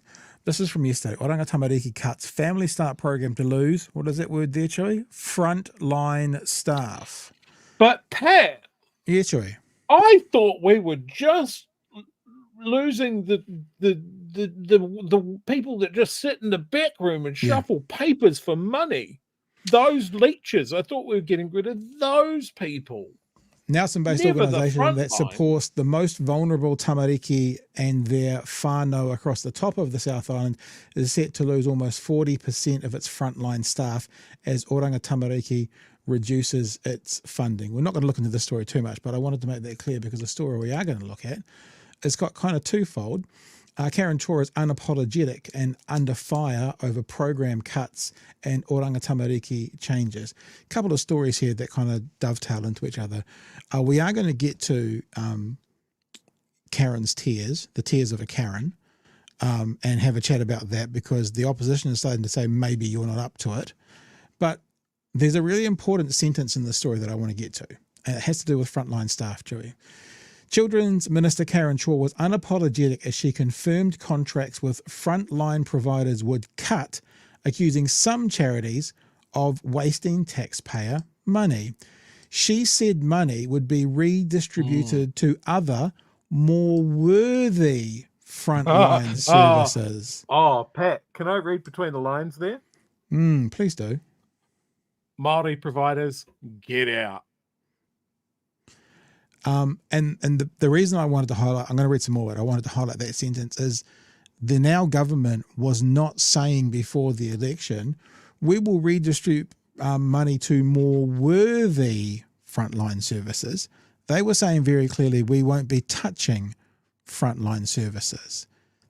Speaker 1: This is from yesterday. Oranga Tamariki cuts family start program to lose, what is that word there, Chhour? Frontline staff.
Speaker 2: But Pat,
Speaker 1: yeah, Chhour,
Speaker 2: I thought we were just losing the people that just sit in the back room and shuffle papers for money. Those leechers. I thought we were getting rid of those people.
Speaker 1: Nelson-based organisation that supports the most vulnerable tamariki and their whānau across the top of the South Island is set to lose almost 40% of its frontline staff as Oranga Tamariki reduces its funding. We're not going to look into this story too much, but I wanted to make that clear because the story we are going to look at has got kind of twofold. Karen Chhour is unapologetic and under fire over program cuts and Oranga Tamariki changes. A couple of stories here that kind of dovetail into each other. We are going to get to Karen's tears, the tears of a Karen, and have a chat about that because the opposition is starting to say maybe you're not up to it. But there's a really important sentence in the story that I want to get to, and it has to do with frontline staff, Chhour. Children's Minister Karen Chhour was unapologetic as she confirmed contracts with frontline providers would cut, accusing some charities of wasting taxpayer money. She said money would be redistributed to other, more worthy frontline services.
Speaker 2: Pat, can I read between the lines there?
Speaker 1: Please do.
Speaker 2: Māori providers, get out.
Speaker 1: And the reason I wanted to highlight, I'm going to read some more, but I wanted to highlight that sentence is the now government was not saying before the election, we will redistribute money to more worthy frontline services. They were saying very clearly, we won't be touching frontline services.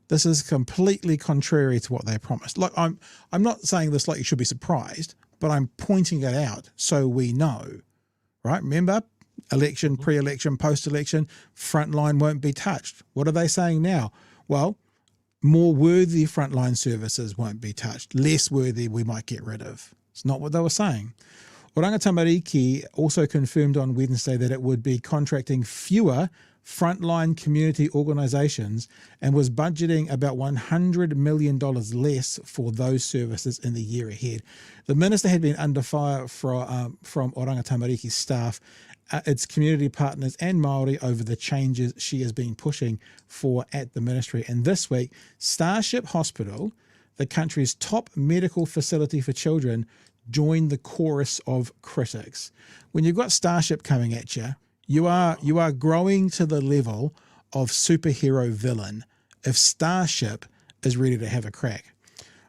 Speaker 1: This is completely contrary to what they promised. Like I'm not saying this like you should be surprised, but I'm pointing it out so we know, right? Remember, election, pre-election, post-election, frontline won't be touched. What are they saying now? Well, more worthy frontline services won't be touched. Less worthy we might get rid of. It's not what they were saying. Oranga Tamariki also confirmed on Wednesday that it would be contracting fewer frontline community organisations and was budgeting about $100 million less for those services in the year ahead. The minister had been under fire from Oranga Tamariki's staff, its community partners and Māori over the changes she has been pushing for at the ministry. And this week, Starship Hospital, the country's top medical facility for children, joined the chorus of critics. When you've got Starship coming at you, you are growing to the level of superhero villain if Starship is ready to have a crack.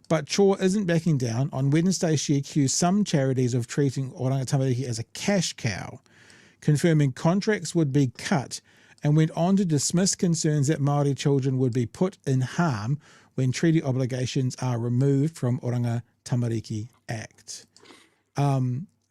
Speaker 1: But Chhour isn't backing down. On Wednesday, she accused some charities of treating Oranga Tamariki as a cash cow, confirming contracts would be cut, and went on to dismiss concerns that Māori children would be put in harm when treaty obligations are removed from Oranga Tamariki Act.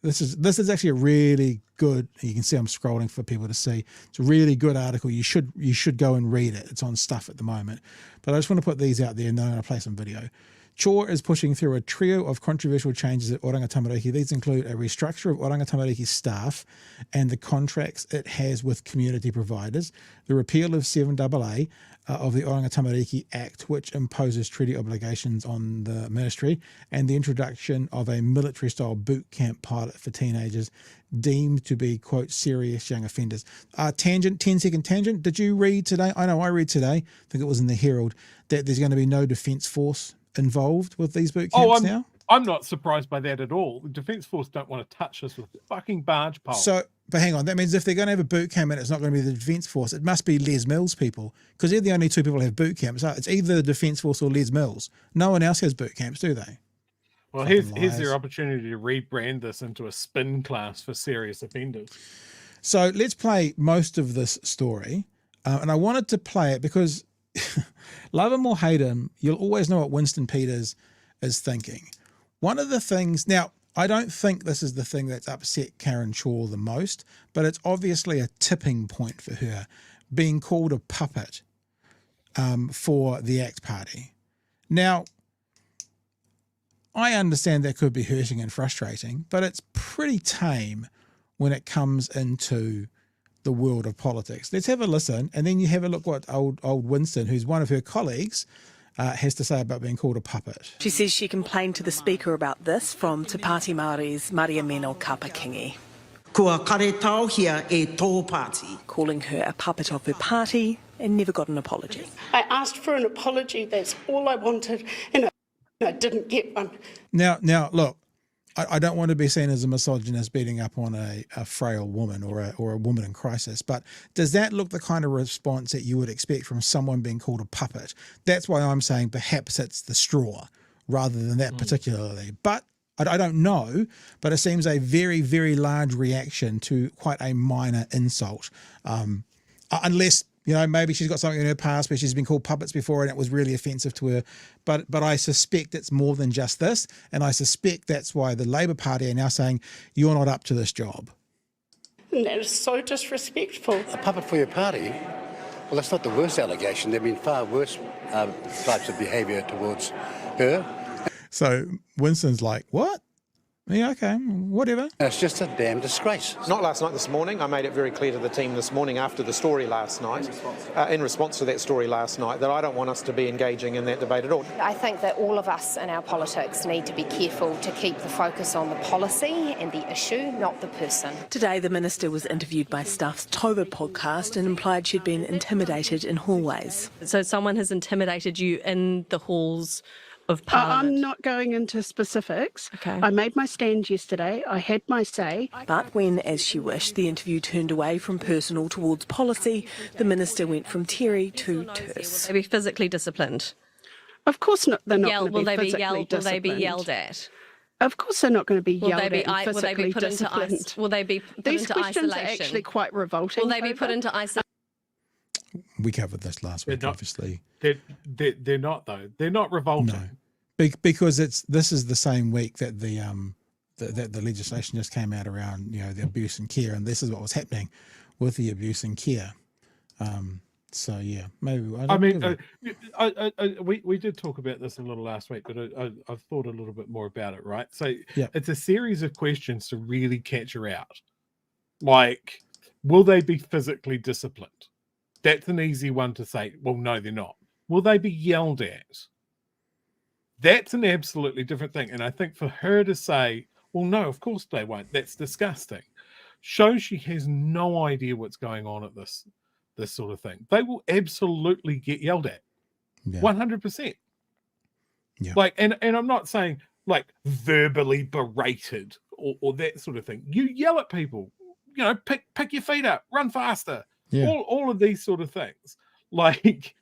Speaker 1: This is actually a really good, you can see I'm scrolling for people to see. It's a really good article. You should go and read it. It's on Stuff at the moment. But I just want to put these out there and then I'm going to play some video. Chhour is pushing through a trio of controversial changes at Oranga Tamariki. These include a restructure of Oranga Tamariki's staff and the contracts it has with community providers, the repeal of 7AA of the Oranga Tamariki Act, which imposes treaty obligations on the ministry, and the introduction of a military-style boot camp pilot for teenagers deemed to be, quote, serious young offenders. 10-second tangent. Did you read today? I know I read today, I think it was in the Herald, that there's going to be no Defence Force involved with these boot camps now?
Speaker 2: I'm not surprised by that at all. The Defence Force don't want to touch us with fucking barge poles.
Speaker 1: So, but hang on, that means if they're going to have a boot camp and it's not going to be the Defence Force, it must be Les Mills people, because they're the only two people who have boot camps. It's either the Defence Force or Les Mills. No one else has boot camps, do they?
Speaker 2: Well, here's their opportunity to rebrand this into a spin class for serious offenders.
Speaker 1: So let's play most of this story. And I wanted to play it because love him or hate him, you'll always know what Winston Peters is thinking. One of the things, now, I don't think this is the thing that's upset Karen Chhour the most, but it's obviously a tipping point for her, being called a puppet for the ACT Party. Now, I understand that could be hurting and frustrating, but it's pretty tame when it comes into the world of politics. Let's have a listen, and then you have a look what old Winston, who's one of her colleagues, has to say about being called a puppet.
Speaker 7: She says she complained to the Speaker about this from Te Pāti Māori's Maria Meno Kapakingi.
Speaker 8: Kua kare tauhia e tō pāti.
Speaker 7: Calling her a puppet of her party and never got an apology.
Speaker 9: I asked for an apology, that's all I wanted, and I didn't get one.
Speaker 1: Now, look, I don't want to be seen as a misogynist beating up on a frail woman or a woman in crisis, but does that look the kind of response that you would expect from someone being called a puppet? That's why I'm saying perhaps it's the straw rather than that particularly. But I don't know, but it seems a very, very large reaction to quite a minor insult. Unless, you know, maybe she's got something in her past where she's been called puppets before and it was really offensive to her. But I suspect it's more than just this. And I suspect that's why the Labour Party are now saying, you're not up to this job.
Speaker 9: And that is so disrespectful.
Speaker 10: A puppet for your party? Well, that's not the worst allegation. There have been far worse types of behaviour towards her.
Speaker 1: So Winston's like, what? Yeah, okay, whatever.
Speaker 10: It's just a damn disgrace.
Speaker 11: Not last night, this morning. I made it very clear to the team this morning after the story last night, in response to that story last night, that I don't want us to be engaging in that debate at all.
Speaker 12: I think that all of us in our politics need to be careful to keep the focus on the policy and the issue, not the person.
Speaker 7: Today, the Minister was interviewed by Stuff's Chhour podcast and implied she'd been intimidated in hallways.
Speaker 13: So someone has intimidated you in the halls of Parliament?
Speaker 9: I'm not going into specifics.
Speaker 13: Okay.
Speaker 9: I made my stand yesterday. I had my say.
Speaker 7: But when, as she wished, the interview turned away from personal towards policy, the Minister went from teary to terse.
Speaker 13: Will they be physically disciplined?
Speaker 9: Of course not. They're not going to be physically
Speaker 13: Will they be
Speaker 9: disciplined.
Speaker 13: yelled at?
Speaker 9: Of course they're not going to be yelled at and
Speaker 13: Will they be
Speaker 9: physically
Speaker 13: put into
Speaker 9: disciplined.
Speaker 13: Will they be put
Speaker 9: These
Speaker 13: into
Speaker 9: questions
Speaker 13: isolation?
Speaker 9: are actually quite revolting.
Speaker 13: Will they be put into isolation?
Speaker 1: We covered this last week, obviously.
Speaker 2: They're not, though. They're not revolting.
Speaker 1: No. Because this is the same week that the legislation just came out around the abuse and care, and this is what was happening with the abuse and care. So yeah, maybe
Speaker 2: we did talk about this a little last week, but I've thought a little bit more about it. Right, so
Speaker 1: yeah.
Speaker 2: It's a series of questions to really catch her out. Like, will they be physically disciplined? That's an easy one to say. Well, no, they're not. Will they be yelled at? That's an absolutely different thing. And I think for her to say, well, no, of course they won't, that's disgusting, shows she has no idea what's going on at this sort of thing. They will absolutely get yelled at. 100%.
Speaker 1: Yeah.
Speaker 2: Like, and I'm not saying like verbally berated or that sort of thing. You yell at people, pick your feet up, run faster.
Speaker 1: Yeah.
Speaker 2: All of these sort of things. Like,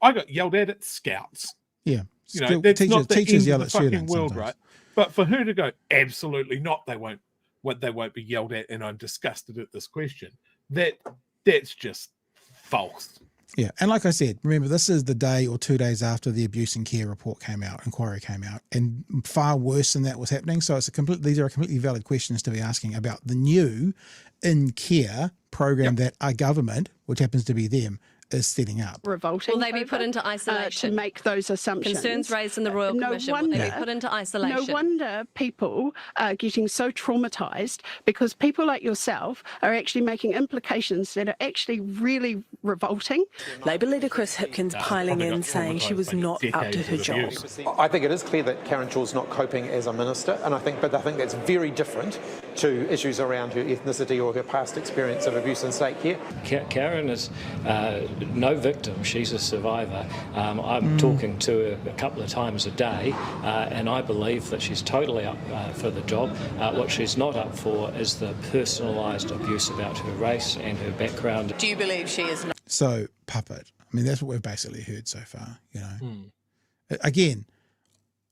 Speaker 2: I got yelled at Scouts.
Speaker 1: Yeah.
Speaker 2: That's not the
Speaker 1: teachers
Speaker 2: end
Speaker 1: yell
Speaker 2: of
Speaker 1: at
Speaker 2: the fucking
Speaker 1: students
Speaker 2: world,
Speaker 1: sometimes.
Speaker 2: right? But for her to go, absolutely not, they won't be yelled at, and I'm disgusted at this question. That's just false.
Speaker 1: Yeah, and like I said, remember, this is the day or 2 days after the abuse and care inquiry came out, and far worse than that was happening. So these are completely valid questions to be asking about the new in care program that our government, which happens to be them, is setting up.
Speaker 9: Revolting.
Speaker 13: Will they be put into isolation?
Speaker 9: To make those assumptions.
Speaker 13: Concerns raised in the Royal Commission. Will they be put into isolation?
Speaker 9: No wonder people are getting so traumatised, because people like yourself are actually making implications that are actually really revolting.
Speaker 7: Labour leader Chris Hipkins piling in, saying she was not up to her job.
Speaker 11: I think it is clear that Karen Chhour's not coping as a minister, and I think that's very different to issues around her ethnicity or her past experience of abuse and state care.
Speaker 14: Karen is no victim, she's a survivor. I'm talking to her a couple of times a day, and I believe that she's totally up for the job. What she's not up for is the personalised abuse about her race and her background.
Speaker 7: Do you believe she is not?
Speaker 1: So, puppet. I mean, that's what we've basically heard so far, Again,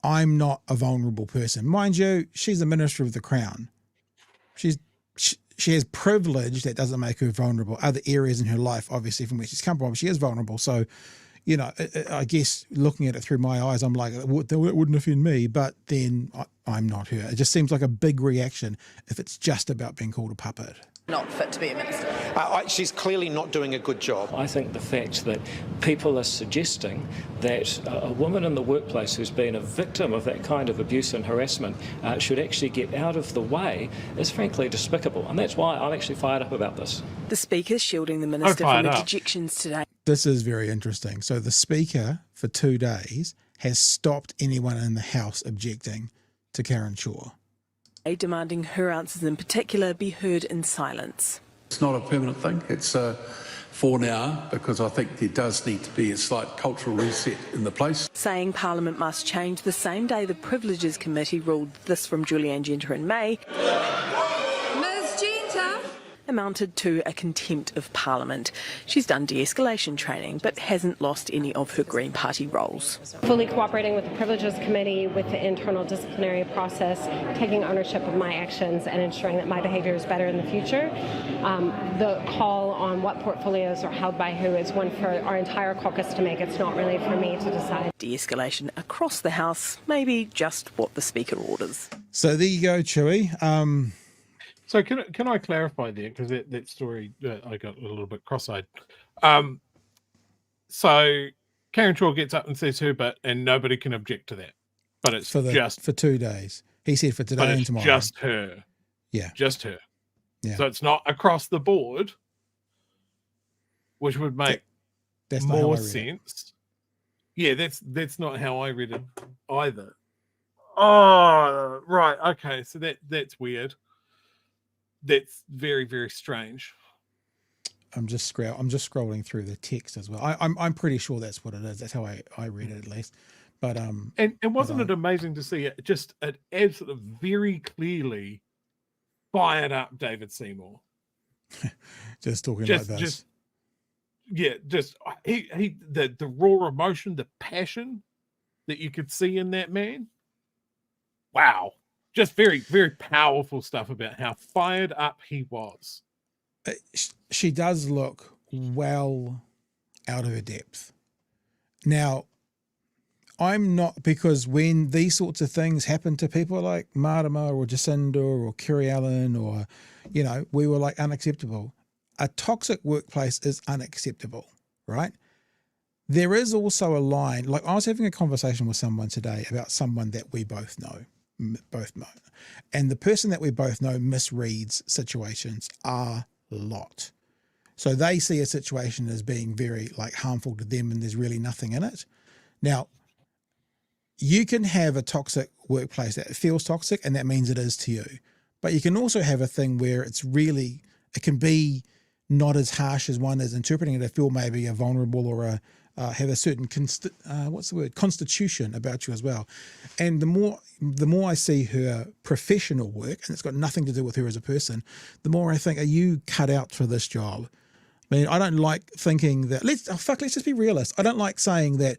Speaker 1: I'm not a vulnerable person. Mind you, she's a minister of the Crown. She has privilege that doesn't make her vulnerable. Other areas in her life, obviously, from where she's come from, she is vulnerable. So, I guess looking at it through my eyes, I'm like, that wouldn't offend me, but then I'm not her. It just seems like a big reaction if it's just about being called a puppet.
Speaker 7: Not fit to be a minister.
Speaker 11: She's clearly not doing a good job.
Speaker 14: I think the fact that people are suggesting that a woman in the workplace who's been a victim of that kind of abuse and harassment should actually get out of the way is frankly despicable. And that's why I'm actually fired up about this.
Speaker 7: The Speaker shielding the Minister from the dejections today.
Speaker 1: This is very interesting. So the Speaker, for 2 days, has stopped anyone in the House objecting to Karen Chhour,
Speaker 7: demanding her answers in particular be heard in silence.
Speaker 15: It's not a permanent thing. It's for now, because I think there does need to be a slight cultural reset in the place.
Speaker 7: Saying Parliament must change the same day the Privileges Committee ruled this from Julianne Genter in May. Ms Genter amounted to a contempt of Parliament. She's done de-escalation training but hasn't lost any of her Green Party roles.
Speaker 16: Fully cooperating with the Privileges Committee, with the internal disciplinary process, taking ownership of my actions and ensuring that my behaviour is better in the future. The call on what portfolios are held by who is one for our entire caucus to make. It's not really for me to decide.
Speaker 7: De-escalation across the House, maybe just what the Speaker orders.
Speaker 1: So there you go, Chewy.
Speaker 2: So can I clarify there, because that story I got a little bit cross-eyed. So Karen Chhour gets up and says her bit, and nobody can object to that. But it's
Speaker 1: for 2 days. He said for today
Speaker 2: but
Speaker 1: and
Speaker 2: it's
Speaker 1: tomorrow.
Speaker 2: just her.
Speaker 1: Yeah.
Speaker 2: Just her.
Speaker 1: Yeah.
Speaker 2: So it's not across the board, which would make
Speaker 1: that's not how I
Speaker 2: more
Speaker 1: read it.
Speaker 2: sense. Yeah, that's not how I read it either. Oh, right. Okay, so that's weird. That's very, very strange.
Speaker 1: I'm just scrolling through the text as well. I'm pretty sure that's what it is. That's how I read it at least. But
Speaker 2: and wasn't it amazing to see it absolutely very clearly fired up David Seymour?
Speaker 1: Just talking like this.
Speaker 2: The raw emotion, the passion that you could see in that man. Wow. Just very, very powerful stuff about how fired up he was.
Speaker 1: She does look well out of her depth. Now, I'm not, because when these sorts of things happen to people like Marama or Jacinda or Kerry Allen or, we were like unacceptable. A toxic workplace is unacceptable, right? There is also a line, like I was having a conversation with someone today about someone that we both know. And the person that we both know misreads situations a lot. So they see a situation as being very harmful to them and there's really nothing in it. Now, you can have a toxic workplace that feels toxic and that means it is to you. But you can also have a thing where it can be not as harsh as one is interpreting it to feel maybe a vulnerable or have a certain constitution about you as well. And the more I see her professional work, and it's got nothing to do with her as a person, the more I think, are you cut out for this job? I mean, I don't like thinking that let's just be realist. I don't like saying that,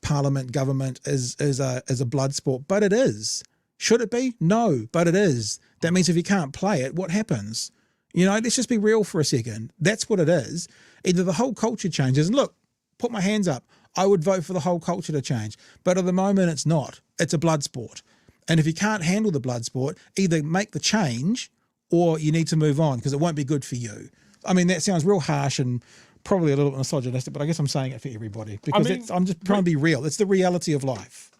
Speaker 1: Parliament, government is a blood sport, but it is. Should it be? No, but it is. That means if you can't play it, what happens? Let's just be real for a second. That's what it is. Either the whole culture changes, and look, put my hands up. I would vote for the whole culture to change. But at the moment, it's not. It's a blood sport. And if you can't handle the blood sport, either make the change or you need to move on because it won't be good for you. I mean, that sounds real harsh and probably a little bit misogynistic, but I guess I'm saying it for everybody because I'm just trying to be real. It's the reality of life.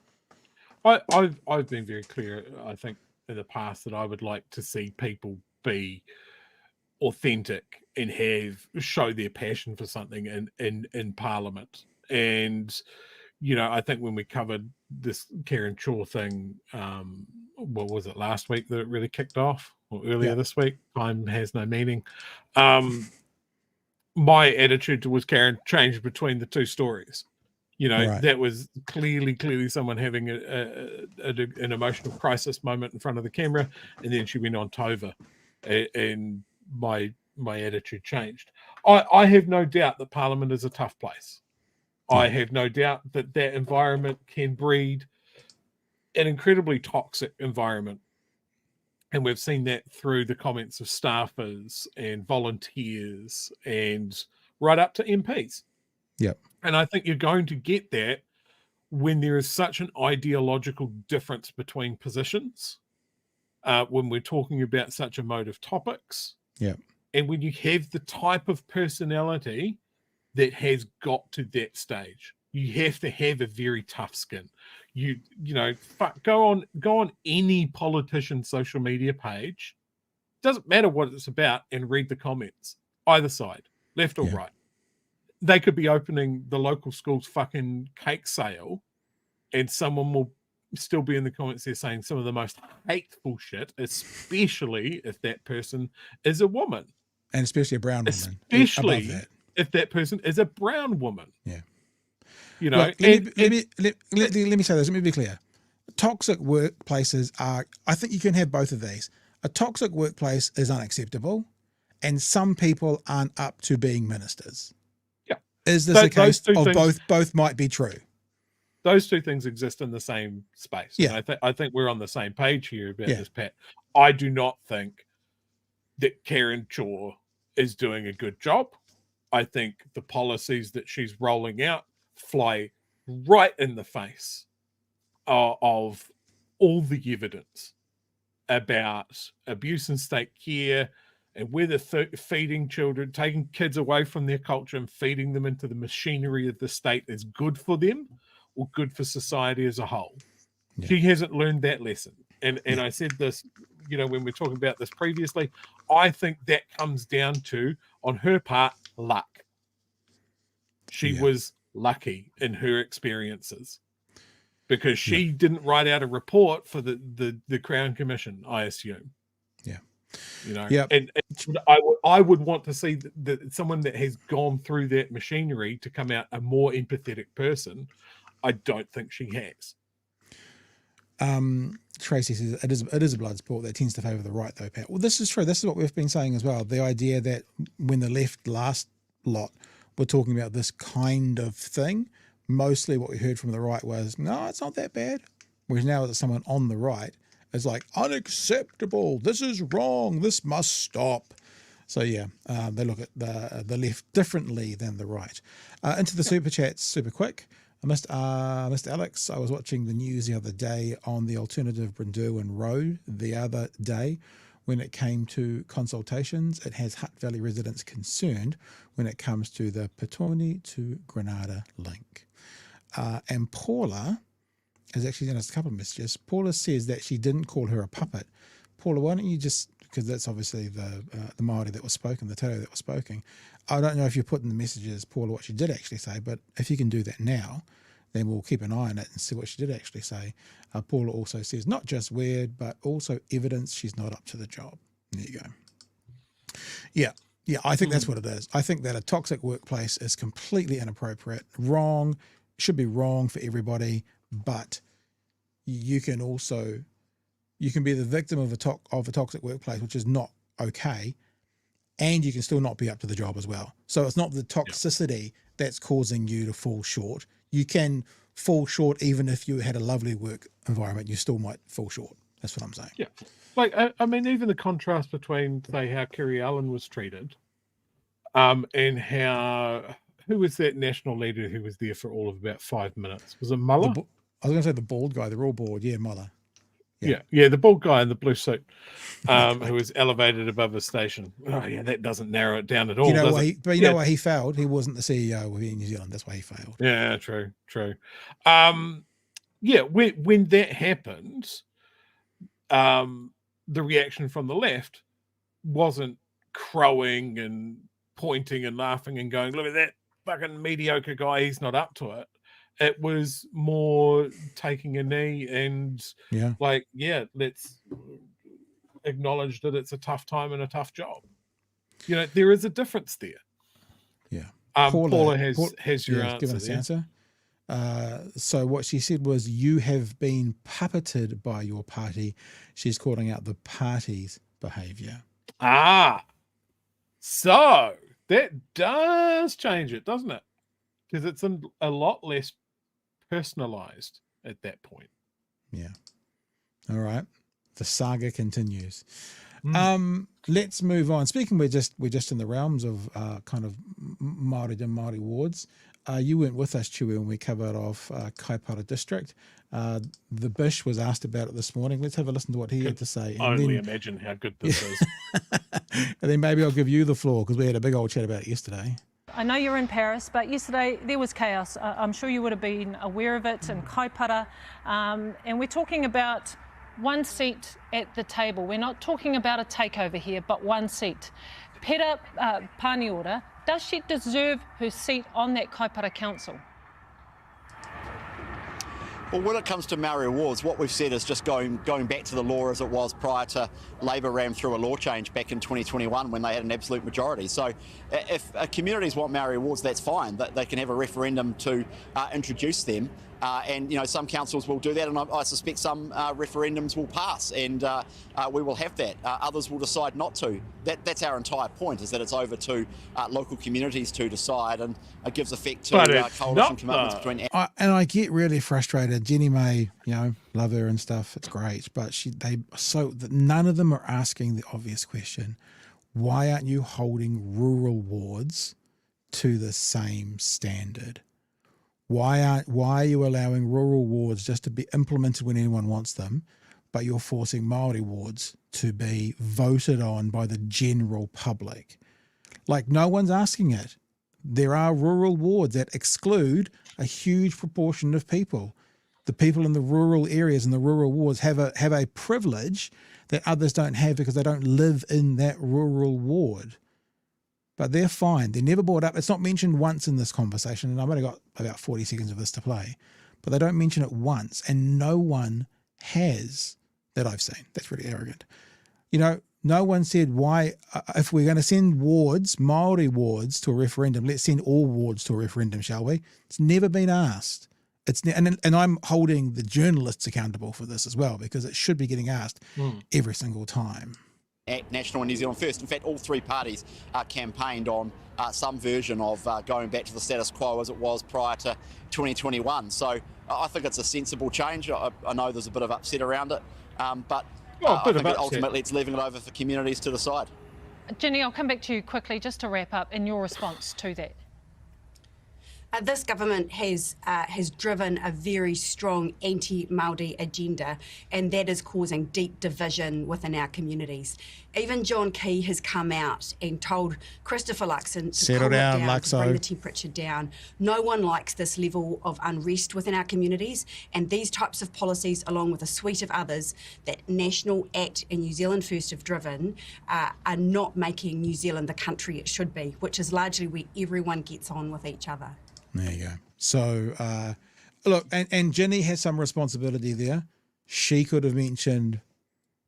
Speaker 2: I've been very clear, I think, in the past that I would like to see people be authentic and show their passion for something in Parliament. And I think when we covered this Karen Chhour thing, what was it, last week that it really kicked off, or earlier this week? Time has no meaning. My attitude towards Karen changed between the two stories. Right. That was clearly someone having an emotional crisis moment in front of the camera, and then she went on Tova, and my attitude changed. I have no doubt that Parliament is a tough place. I have no doubt that environment can breed an incredibly toxic environment. And we've seen that through the comments of staffers and volunteers and right up to MPs.
Speaker 1: Yep.
Speaker 2: And I think you're going to get that when there is such an ideological difference between positions, when we're talking about such emotive topics.
Speaker 1: Yeah.
Speaker 2: And when you have the type of personality that has got to that stage, you have to have a very tough skin. Go on any politician's social media page. Doesn't matter what it's about, and read the comments. Either side, left or right. They could be opening the local school's fucking cake sale, and someone will still be in the comments there saying some of the most hateful shit, especially if that person is a woman.
Speaker 1: And especially a brown woman.
Speaker 2: Especially if that person is a brown woman.
Speaker 1: Yeah.
Speaker 2: Look,
Speaker 1: let me say this. Let me be clear. Toxic workplaces I think you can have both of these. A toxic workplace is unacceptable, and some people aren't up to being ministers.
Speaker 2: Yeah.
Speaker 1: Is this a case of both might be true?
Speaker 2: Those two things exist in the same space.
Speaker 1: Yeah.
Speaker 2: And I think we're on the same page here about this, Pat. I do not think that Karen Chhour is doing a good job. I think the policies that she's rolling out fly right in the face of all the evidence about abuse in state care and whether feeding children, taking kids away from their culture and feeding them into the machinery of the state is good for them or good for society as a whole. Yeah. She hasn't learned that lesson. And I said this, when we're talking about this previously, I think that comes down to, on her part, luck. She was lucky in her experiences because she didn't write out a report for the Crown Commission, I assume. And I would want to see that someone that has gone through that machinery to come out a more empathetic person. I don't think she has.
Speaker 1: Tracy says it is a blood sport that tends to favour the right, though, Pat. Well, this is true. This is what we've been saying as well. The idea that when the left last lot were talking about this kind of thing, mostly what we heard from the right was, no, it's not that bad. Whereas now that someone on the right is like, unacceptable, this is wrong, this must stop. So they look at the left differently than the right. Into the super chats super quick. Mr. Alex, I was watching the news the other day on the alternative Brynderwyne Road the other day. When it came to consultations, it has Hutt Valley residents concerned when it comes to the Petone to Granada link. And Paula has actually sent us a couple of messages. Paula says that she didn't call her a puppet. Paula, why don't you just, because that's obviously the Māori that was spoken, the te reo that was spoken. I don't know if you put in the messages, Paula, what she did actually say, but if you can do that now, then we'll keep an eye on it and see what she did actually say. Paula also says, not just weird, but also evidence she's not up to the job. There you go. Yeah, I think that's what it is. I think that a toxic workplace is completely inappropriate, wrong, should be wrong for everybody, but you can be the victim of a toxic workplace, which is not okay, and you can still not be up to the job as well. So it's not the toxicity that's causing you to fall short. You can fall short even if you had a lovely work environment. You still might fall short. That's what I'm saying.
Speaker 2: Yeah. Like, I mean, even the contrast between, say, how Kerry Allen was treated and how, who was that national leader who was there for all of about 5 minutes? Was it Muller?
Speaker 1: I was going to say the bald guy. They're all bald. Yeah, Muller.
Speaker 2: Yeah, the bald guy in the blue suit who was elevated above a station. Oh, yeah, that doesn't narrow it down at all.
Speaker 1: You know why he failed? He wasn't the CEO of New Zealand. That's why he failed.
Speaker 2: Yeah, true. When that happened, the reaction from the left wasn't crowing and pointing and laughing and going, look at that fucking mediocre guy, he's not up to it. It was more taking a knee and let's acknowledge that it's a tough time and a tough job. There is a difference there.
Speaker 1: Yeah.
Speaker 2: Paula has your answer.
Speaker 1: Given us answer. So what she said was, you have been puppeted by your party. She's calling out the party's behaviour.
Speaker 2: So that does change it, doesn't it? Because it's a lot less personalized at that point.
Speaker 1: Yeah. All right. The saga continues. Let's move on. Speaking, we're just in the realms of kind of Māori and Māori Wards. You weren't with us, Chhour, when we covered off Kaipara District. The Bish was asked about it this morning. Let's have a listen to what he had to say.
Speaker 2: Only imagine how good this is.
Speaker 1: And then maybe I'll give you the floor because we had a big old chat about it yesterday.
Speaker 5: I know you're in Paris, but yesterday there was chaos. I'm sure you would have been aware of it in Kaipara. And we're talking about one seat at the table. We're not talking about a takeover here, but one seat. Pera Paniora, does she deserve her seat on that Kaipara Council?
Speaker 6: Well, when it comes to Māori Wards, what we've said is just going back to the law as it was prior to Labor ran through a law change back in 2021 when they had an absolute majority. So if communities want Māori Wards, that's fine. They can have a referendum to introduce them. And, some councils will do that, and I suspect some referendums will pass, and we will have that. Others will decide not to. That's our entire point, is that it's over to local communities to decide, and it gives effect to coalition commitments between...
Speaker 1: And I get really frustrated. Jenny May, love her and stuff. It's great. But none of them are asking the obvious question. Why aren't you holding rural wards to the same standard? Why are you allowing rural wards just to be implemented when anyone wants them, but you're forcing Māori wards to be voted on by the general public? Like, no one's asking it. There are rural wards that exclude a huge proportion of people. The people in the rural areas and the rural wards have a privilege that others don't have because they don't live in that rural ward. But they're fine. They're never brought up. It's not mentioned once in this conversation, and I've only got about 40 seconds of this to play. But they don't mention it once, and no one has that I've seen. That's really arrogant. You know, no one said why, if we're going to send wards, Māori wards, to a referendum, let's send all wards to a referendum, shall we? It's never been asked. And I'm holding the journalists accountable for this as well, because it should be getting asked every single time.
Speaker 6: At National and New Zealand First. In fact, all three parties campaigned on some version of going back to the status quo as it was prior to 2021. So I think it's a sensible change. I know there's a bit of upset around it, but I think ultimately it's leaving it over for communities to decide.
Speaker 5: Ginny, I'll come back to you quickly just to wrap up in your response to that.
Speaker 17: This government has driven a very strong anti-Māori agenda, and that is causing deep division within our communities. Even John Key has come out and told Christopher Luxon to
Speaker 1: settle down,
Speaker 17: to bring the temperature down. No one likes this level of unrest within our communities, and these types of policies, along with a suite of others that National, ACT and New Zealand First have driven, are not making New Zealand the country it should be, which is largely where everyone gets on with each other.
Speaker 1: There you go. So, look, and Ginny has some responsibility there. She could have mentioned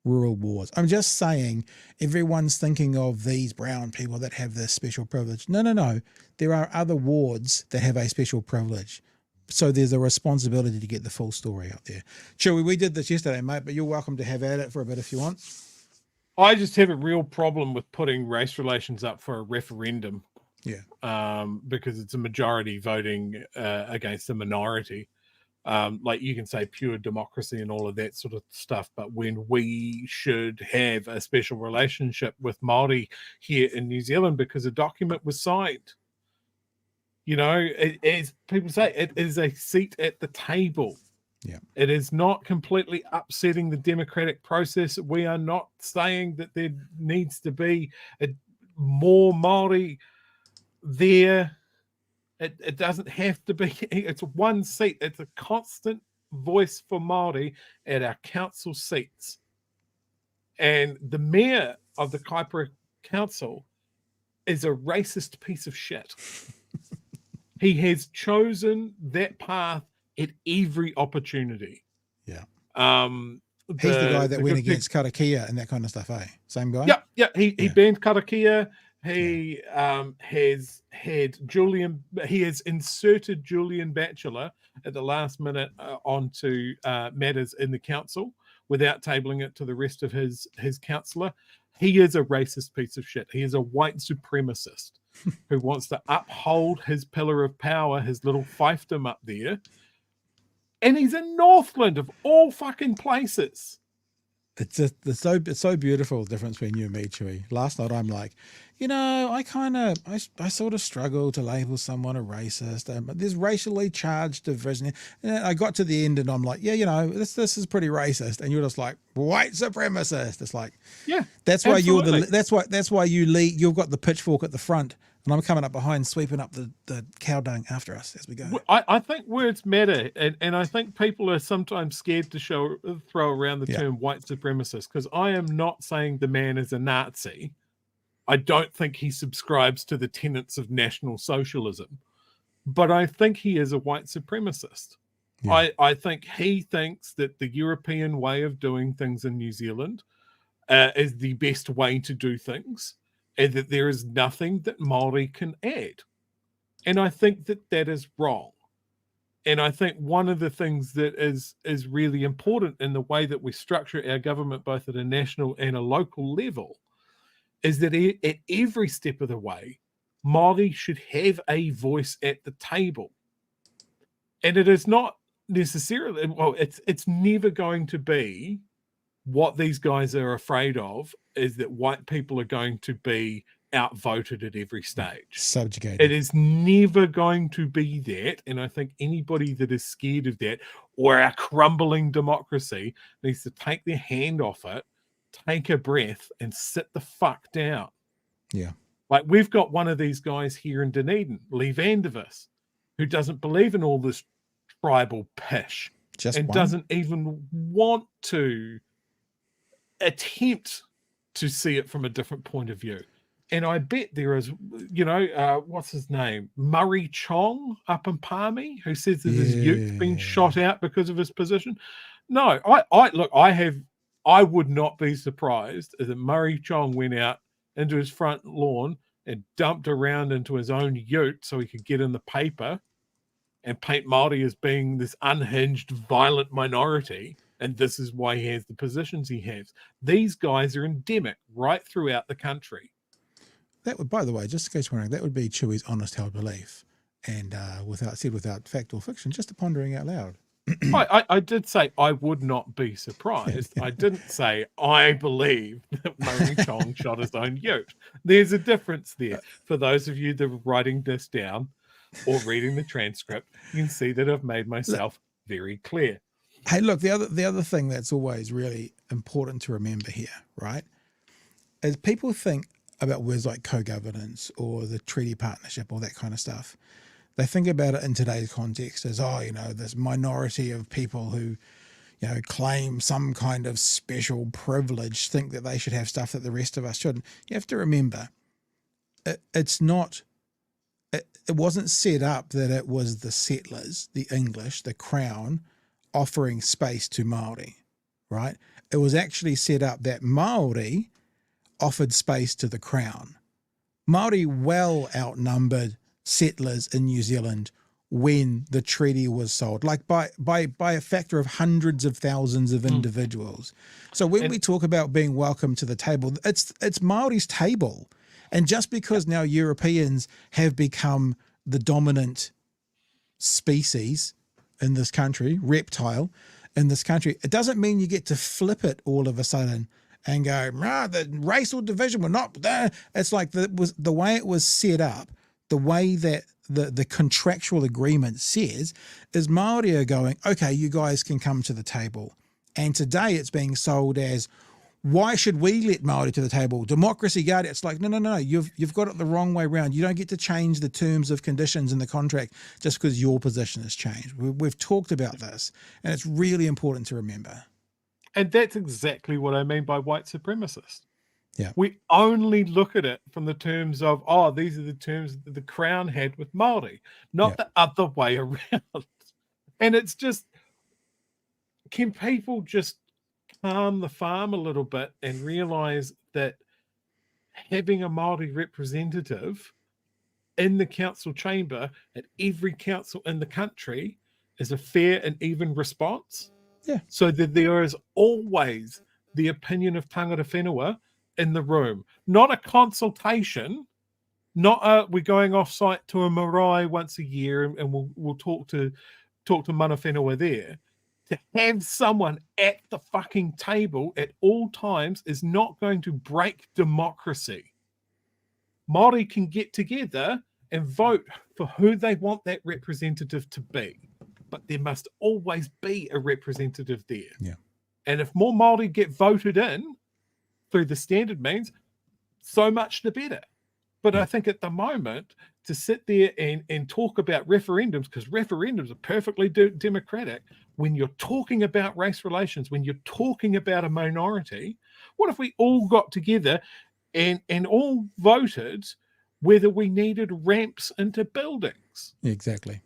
Speaker 1: rural wards. I'm just saying, everyone's thinking of these brown people that have this special privilege. No. There are other wards that have a special privilege. So there's a responsibility to get the full story out there. Chhour, we did this yesterday, mate, but you're welcome to have at it for a bit if you want.
Speaker 2: I just have a real problem with putting race relations up for a referendum.
Speaker 1: Yeah.
Speaker 2: Because it's a majority voting against a minority. Like you can say pure democracy and all of that sort of stuff, but when we should have a special relationship with Māori here in New Zealand because a document was signed. You know, as people say, it is a seat at the table.
Speaker 1: Yeah.
Speaker 2: It is not completely upsetting the democratic process. We are not saying that there needs to be more Māori there. It doesn't have to be. It's one seat. It's a constant voice for Māori at our council seats. And the mayor of the Kaipara Council is a racist piece of shit. He has chosen that path at every opportunity.
Speaker 1: Yeah.
Speaker 2: He's
Speaker 1: the guy that went against karakia and that kind of stuff, eh? Same guy?
Speaker 2: Yeah. He banned karakia. He has inserted Julian Batchelor at the last minute onto matters in the council without tabling it to the rest of his councillor. He is a racist piece of shit. He is a white supremacist who wants to uphold his pillar of power, his little fiefdom up there. And he's in Northland of all fucking places.
Speaker 1: It's so beautiful, the difference between you and me, Chewy. Last night I'm like, you know, I sort of struggle to label someone a racist, but there's racially charged division. And I got to the end and I'm like, yeah, you know, this is pretty racist. And you're just like, white supremacist. It's like,
Speaker 2: yeah,
Speaker 1: that's why that's why you lead. You've got the pitchfork at the front, and I'm coming up behind, sweeping up the cow dung after us as we go.
Speaker 2: I think words matter, and I think people are sometimes scared to throw around the term white supremacist, because I am not saying the man is a Nazi. I don't think he subscribes to the tenets of National Socialism, but I think he is a white supremacist. Yeah. I think he thinks that the European way of doing things in New Zealand is the best way to do things, and that there is nothing that Māori can add. And I think that is wrong. And I think one of the things that is really important in the way that we structure our government, both at a national and a local level, is that at every step of the way, Māori should have a voice at the table. And it is not necessarily, it's never going to be what these guys are afraid of, is that white people are going to be outvoted at every stage.
Speaker 1: Subjugated.
Speaker 2: It is never going to be that. And I think anybody that is scared of that, or our crumbling democracy, needs to take their hand off it, take a breath, and sit the fuck down.
Speaker 1: Yeah.
Speaker 2: Like, we've got one of these guys here in Dunedin, Lee Vandervis, who doesn't believe in all this tribal pish. and doesn't even want to attempt to see it from a different point of view. And I bet there is, what's his name? Murray Chong up in Palmy, who says that his youth's been shot out because of his position. No, I would not be surprised if Murray Chong went out into his front lawn and dumped around into his own ute so he could get in the paper and paint Māori as being this unhinged, violent minority. And this is why he has the positions he has. These guys are endemic right throughout the country.
Speaker 1: That would, by the way, just in case you're wondering, that would be Chhour's honest held belief. And without fact or fiction, just a pondering out loud.
Speaker 2: I did say I would not be surprised. I didn't say I believe that Murray Chong shot his own ute. There's a difference there. For those of you that are writing this down or reading the transcript, you can see that I've made myself very clear.
Speaker 1: Hey, look, the other thing that's always really important to remember here, right, is people think about words like co-governance or the treaty partnership or that kind of stuff. They think about it in today's context as, this minority of people who, claim some kind of special privilege, think that they should have stuff that the rest of us shouldn't. You have to remember, it wasn't set up that it was the settlers, the English, the Crown, offering space to Māori, right? It was actually set up that Māori offered space to the Crown. Māori well outnumbered settlers in New Zealand when the treaty was sold, like by a factor of hundreds of thousands of individuals. So when we talk about being welcome to the table, it's Māori's table. And just because now Europeans have become the dominant species in this country, reptile in this country, it doesn't mean you get to flip it all of a sudden and go, the racial division, we're not there. It's like the way it was set up, the way that the contractual agreement says is Māori are going, okay, you guys can come to the table. And today it's being sold as, why should we let Māori to the table? Democracy guard. It's like, no. You've got it the wrong way around. You don't get to change the terms of conditions in the contract just because your position has changed. We've talked about this, and it's really important to remember.
Speaker 2: And that's exactly what I mean by white supremacist.
Speaker 1: Yeah.
Speaker 2: We only look at it from the terms of, these are the terms that the Crown had with Māori, not the other way around. And it's just, can people just calm the farm a little bit and realize that having a Māori representative in the council chamber at every council in the country is a fair and even response?
Speaker 1: Yeah.
Speaker 2: So that there is always the opinion of tangata whenua in the room, not a consultation, not we're going off site to a marae once a year and we'll talk to mana whenua there. To have someone at the fucking table at all times is not going to break democracy. Māori can get together and vote for who they want that representative to be. But there must always be a representative there.
Speaker 1: Yeah. And
Speaker 2: if more Māori get voted in through the standard means, so much the better. But I think at the moment, to sit there and talk about referendums, because referendums are perfectly democratic, when you're talking about race relations, when you're talking about a minority, what if we all got together and all voted whether we needed ramps into buildings?
Speaker 1: Exactly.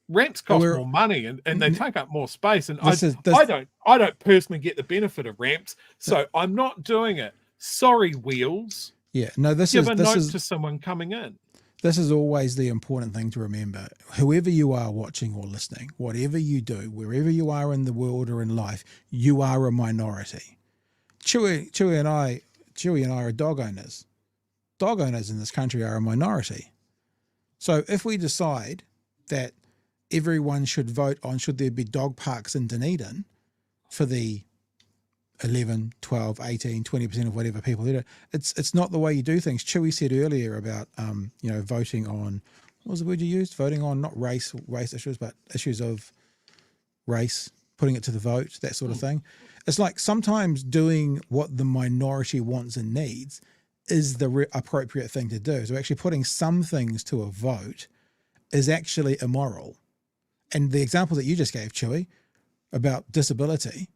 Speaker 2: Ramps cost more money and they take up more space. And I don't personally get the benefit of ramps, so I'm not doing it. Sorry, Wheels.
Speaker 1: Yeah, no,
Speaker 2: Give a note to someone coming in.
Speaker 1: This is always the important thing to remember. Whoever you are watching or listening, whatever you do, wherever you are in the world or in life, you are a minority. Chhour and I are dog owners. Dog owners in this country are a minority. So if we decide that everyone should vote on should there be dog parks in Dunedin for the 11, 12, 18, 20% of whatever people do, it's not the way you do things. Chhour said earlier about voting on, what was the word you used? Voting on not race issues, but issues of race, putting it to the vote, that sort of thing. It's like sometimes doing what the minority wants and needs is the appropriate thing to do. So actually putting some things to a vote is actually immoral. And the example that you just gave, Chhour, about disability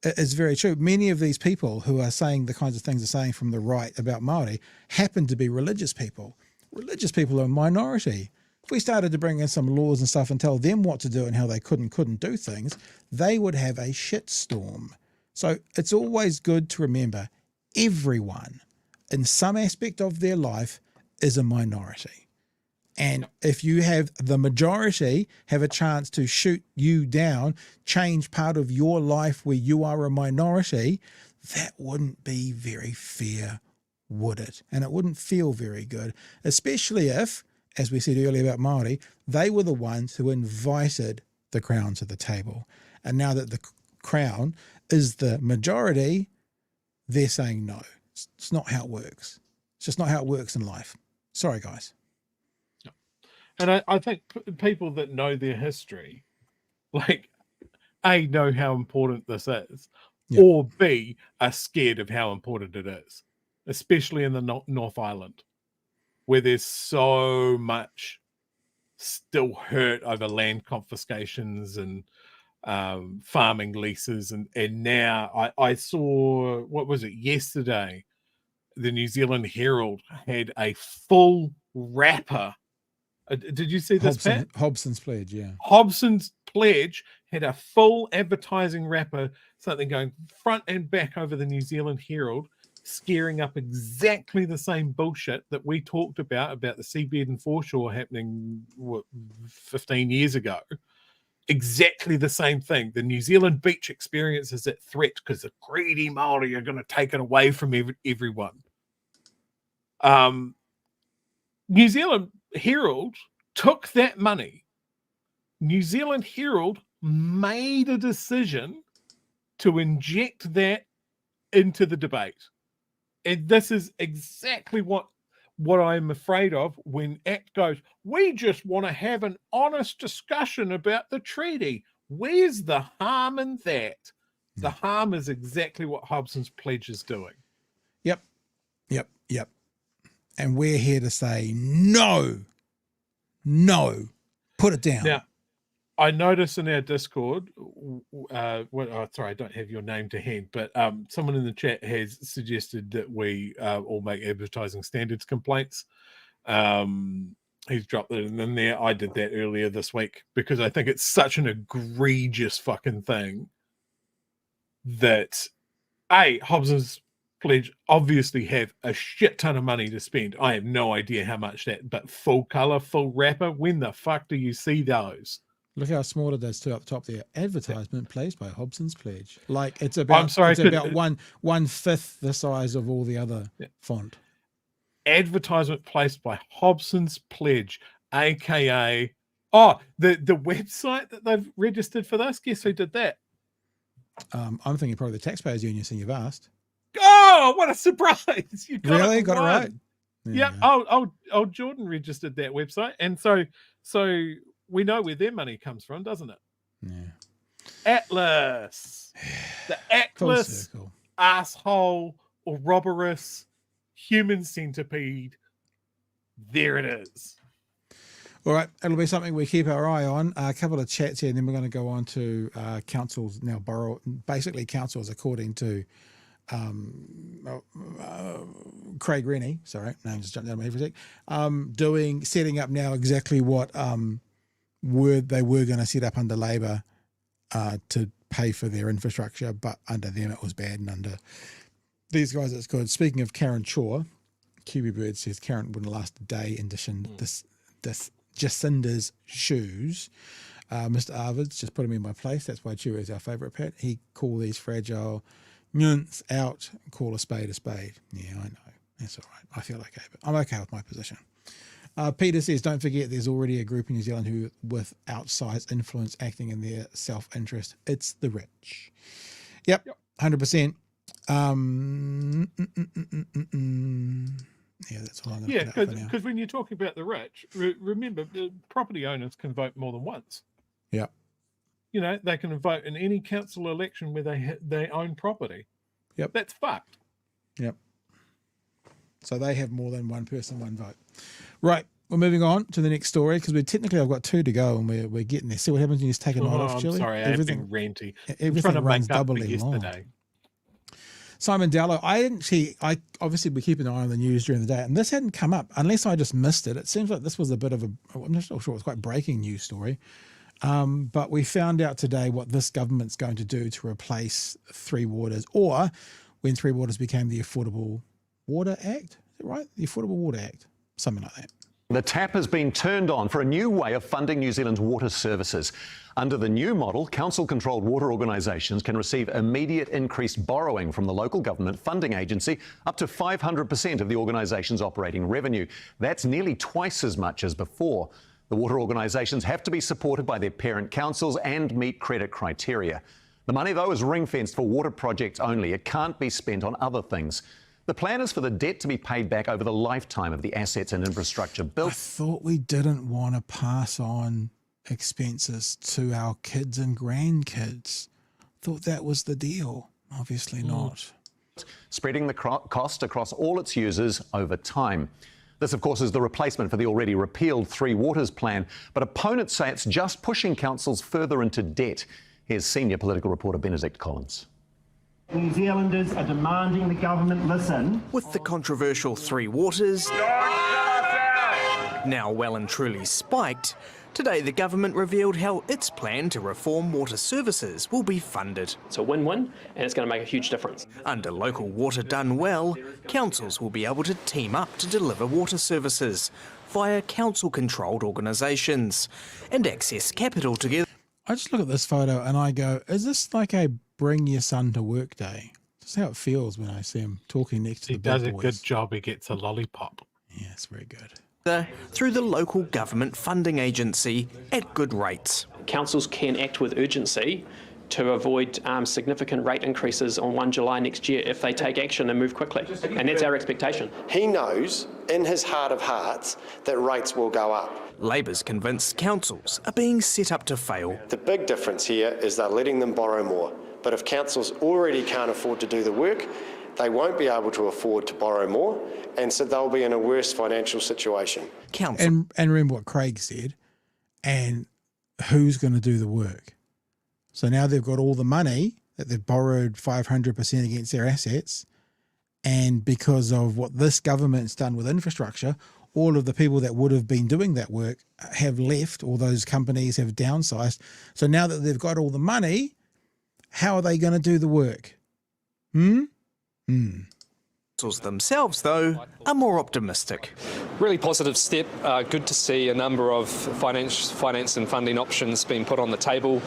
Speaker 1: is very true. Many of these people who are saying the kinds of things they're saying from the right about Māori happen to be religious people. Religious people are a minority. If we started to bring in some laws and stuff and tell them what to do and how they couldn't do things, they would have a shitstorm. So it's always good to remember everyone in some aspect of their life is a minority. And if you have the majority have a chance to shoot you down, change part of your life where you are a minority, that wouldn't be very fair, would it? And it wouldn't feel very good, especially if, as we said earlier about Māori, they were the ones who invited the Crown to the table. And now that the Crown is the majority, they're saying no. It's not how it works. It's just not how it works in life. Sorry, guys.
Speaker 2: And I think people that know their history, like, A, know how important this is, or B, are scared of how important it is, especially in the North Island, where there's so much still hurt over land confiscations and farming leases. And now I saw, what was it, yesterday, the New Zealand Herald had a full wrapper. Did you see this, Pat?
Speaker 1: Hobson's Pledge, yeah.
Speaker 2: Hobson's Pledge had a full advertising wrapper, something going front and back over the New Zealand Herald, scaring up exactly the same bullshit that we talked about the seabed and foreshore happening 15 years ago. Exactly the same thing. The New Zealand beach experience is at threat because the greedy Māori are going to take it away from everyone. New Zealand Herald took that money. New Zealand Herald made a decision to inject that into the debate. And this is exactly what I'm afraid of when ACT goes, we just want to have an honest discussion about the treaty. Where's the harm in that? The harm is exactly what Hobson's Pledge is doing.
Speaker 1: Yep. And we're here to say, no, put it down.
Speaker 2: Now, I notice in our Discord, sorry, I don't have your name to hand, but someone in the chat has suggested that we all make advertising standards complaints. He's dropped it in there. I did that earlier this week because I think it's such an egregious fucking thing that, Hobson's Pledge obviously have a shit ton of money to spend. I have no idea how much that, but full color, full wrapper, when the fuck do you see those?
Speaker 1: Look how small it is too up the top there. Advertisement placed by Hobson's Pledge. Like it's about, one fifth the size of all the other font.
Speaker 2: Advertisement placed by Hobson's Pledge, aka the website that they've registered for this. Guess who did that?
Speaker 1: I'm thinking probably the Taxpayers Union, so you've asked.
Speaker 2: Oh, what a surprise! You
Speaker 1: got it right.
Speaker 2: Yeah. Old Jordan registered that website, and so we know where their money comes from, doesn't it?
Speaker 1: Yeah.
Speaker 2: Atlas, the Atlas asshole or Ouroboros human centipede. There it is.
Speaker 1: All right, it'll be something we keep our eye on. A couple of chats here, and then we're going to go on to councils now. Basically, councils according to Craig Renney. Sorry, name just jumped down my head for a sec. Setting up now exactly what they were going to set up under Labor to pay for their infrastructure, but under them it was bad, and under these guys it's good. Speaking of Karen Chhour, QB Bird says Karen wouldn't last a day in this Jacinda's shoes. Mr. Arvid's just putting me in my place. That's why Chhour is our favourite pet. He call these fragile nuance out, call a spade a spade. Yeah, I know. That's all right. I feel okay, but I'm okay with my position. Peter says, don't forget there's already a group in New Zealand who with outsized influence acting in their self-interest. It's the rich. Yep. 100%. Yeah, that's all I'm going to put out for now.
Speaker 2: Because when you're talking about the rich, remember, the property owners can vote more than once.
Speaker 1: Yeah.
Speaker 2: You know, they can vote in any council election where they own property.
Speaker 1: Yep.
Speaker 2: That's fucked.
Speaker 1: Yep. So they have more than one person, one vote. Right. we're moving on to the next story because I've got 2 to go and we're getting there. See what happens when you just take a night off,
Speaker 2: I'm
Speaker 1: Chile?
Speaker 2: sorry, everything ranty.
Speaker 1: Everything runs doubly long.
Speaker 2: Yesterday.
Speaker 1: Simon Dallow, I obviously we keep an eye on the news during the day, and this hadn't come up unless I just missed it. It seems like this was a bit of I'm not sure it was quite breaking news story. But we found out today what this government's going to do to replace Three Waters, or when Three Waters became the Affordable Water Act. Is it right? The Affordable Water Act, something like that.
Speaker 18: The tap has been turned on for a new way of funding New Zealand's water services. Under the new model, council-controlled water organisations can receive immediate increased borrowing from the local government funding agency, up to 500% of the organisation's operating revenue. That's nearly twice as much as before. The water organisations have to be supported by their parent councils and meet credit criteria. The money, though, is ring-fenced for water projects only. It can't be spent on other things. The plan is for the debt to be paid back over the lifetime of the assets and infrastructure built.
Speaker 1: I thought we didn't want to pass on expenses to our kids and grandkids. Thought that was the deal. Obviously not.
Speaker 18: Spreading the cost across all its users over time. This, of course, is the replacement for the already repealed Three Waters plan, but opponents say it's just pushing councils further into debt. Here's senior political reporter Benedict Collins.
Speaker 19: New Zealanders are demanding the government listen.
Speaker 20: With the controversial Three Waters now well and truly spiked, today the government revealed how its plan to reform water services will be funded.
Speaker 21: It's a win-win and it's going to make a huge difference.
Speaker 20: Under local water done well, councils will be able to team up to deliver water services via council-controlled organisations and access capital together.
Speaker 1: I just look at this photo and I go, is this like a bring your son to work day? That's how it feels when I see him talking next to the big boys.
Speaker 2: He does a good job. He gets a lollipop.
Speaker 1: Yeah, it's very good.
Speaker 20: Through the local government funding agency at good rates.
Speaker 21: Councils can act with urgency to avoid significant rate increases on 1 July next year if they take action and move quickly. And that's our expectation.
Speaker 22: He knows in his heart of hearts that rates will go up.
Speaker 20: Labour's convinced councils are being set up to fail.
Speaker 22: The big difference here is they're letting them borrow more. But if councils already can't afford to do the work, they won't be able to afford to borrow more, and so they'll be in a worse financial situation.
Speaker 1: And remember what Craig said, and who's going to do the work? So now they've got all the money that they've borrowed 500% against their assets, and because of what this government's done with infrastructure, all of the people that would have been doing that work have left, or those companies have downsized. So now that they've got all the money, how are they going to do the work?
Speaker 20: Councils themselves, though, are more optimistic.
Speaker 23: Really positive step. Good to see a number of finance and funding options being put on the table.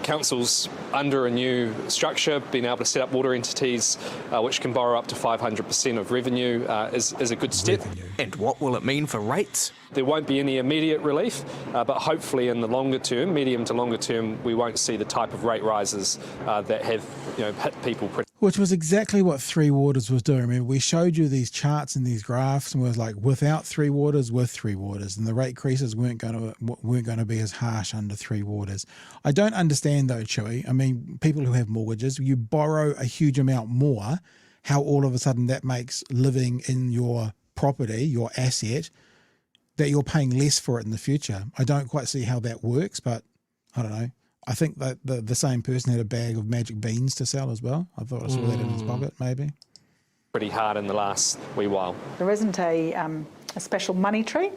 Speaker 23: Councils under a new structure being able to set up water entities which can borrow up to 500% of revenue is a good step.
Speaker 20: And what will it mean for rates?
Speaker 23: There won't be any immediate relief, but hopefully in the longer term, medium to longer term, we won't see the type of rate rises that have hit people pretty.
Speaker 1: Which was exactly what Three Waters was doing. I mean, we showed you these charts and these graphs, and we was like, without Three Waters, with Three Waters, and the rate increases weren't going to be as harsh under Three Waters. I don't understand though, Chewy. I mean, people who have mortgages, you borrow a huge amount more. How all of a sudden that makes living in your property, your asset, that you're paying less for it in the future. I don't quite see how that works, but I don't know. I think that the same person had a bag of magic beans to sell as well. I thought I saw that in his pocket, maybe.
Speaker 23: Pretty hard in the last wee while.
Speaker 24: There isn't a special money tree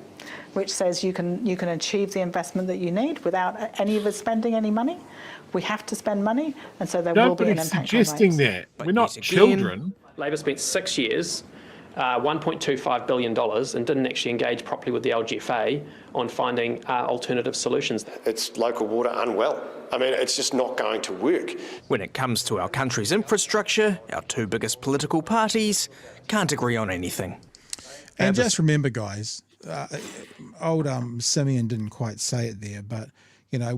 Speaker 24: which says you can achieve the investment that you need without any of us spending any money. We have to spend money, and so there will be an impact on rates.
Speaker 2: Suggesting that. We're not children.
Speaker 21: Labor spent 6 years, $1.25 billion, and didn't actually engage properly with the LGFA on finding alternative solutions.
Speaker 22: It's local water unwell. I mean, it's just not going to work.
Speaker 20: When it comes to our country's infrastructure, our two biggest political parties can't agree on anything.
Speaker 1: And just remember, guys, old Simeon didn't quite say it there, but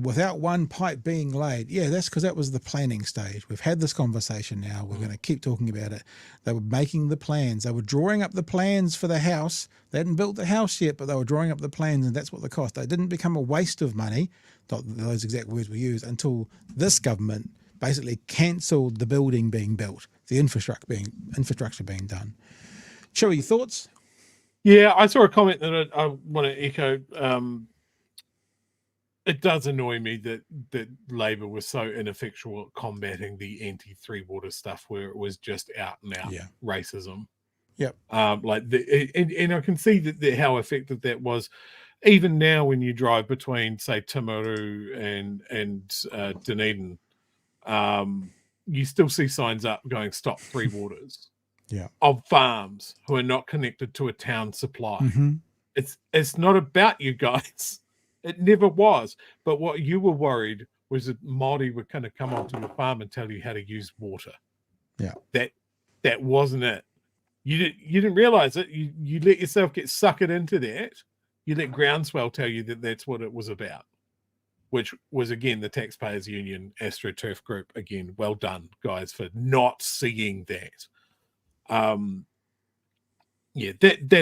Speaker 1: without one pipe being laid, yeah, that's because that was the planning stage. We've had this conversation now. We're going to keep talking about it. They were making the plans. They were drawing up the plans for the house. They hadn't built the house yet, but they were drawing up the plans, and that's what the cost. They didn't become a waste of money, not those exact words were used, until this government basically cancelled the building being built, the infrastructure being done. Chewy, thoughts?
Speaker 2: Yeah, I saw a comment that I want to echo. It does annoy me that Labor was so ineffectual at combating the anti-Three Water stuff, where it was just out and out racism.
Speaker 1: Yep.
Speaker 2: And I can see that how effective that was. Even now, when you drive between, say, Timaru and Dunedin, you still see signs up going "Stop Three Waters." Of farms who are not connected to a town supply. It's not about you guys. It never was. But what you were worried was that Māori were going to come onto your farm and tell you how to use water.
Speaker 1: Yeah.
Speaker 2: That wasn't it. You didn't realize it. You let yourself get suckered into that. You let Groundswell tell you that that's what it was about, which was, again, the Taxpayers Union AstroTurf Group. Again, well done, guys, for not seeing that. That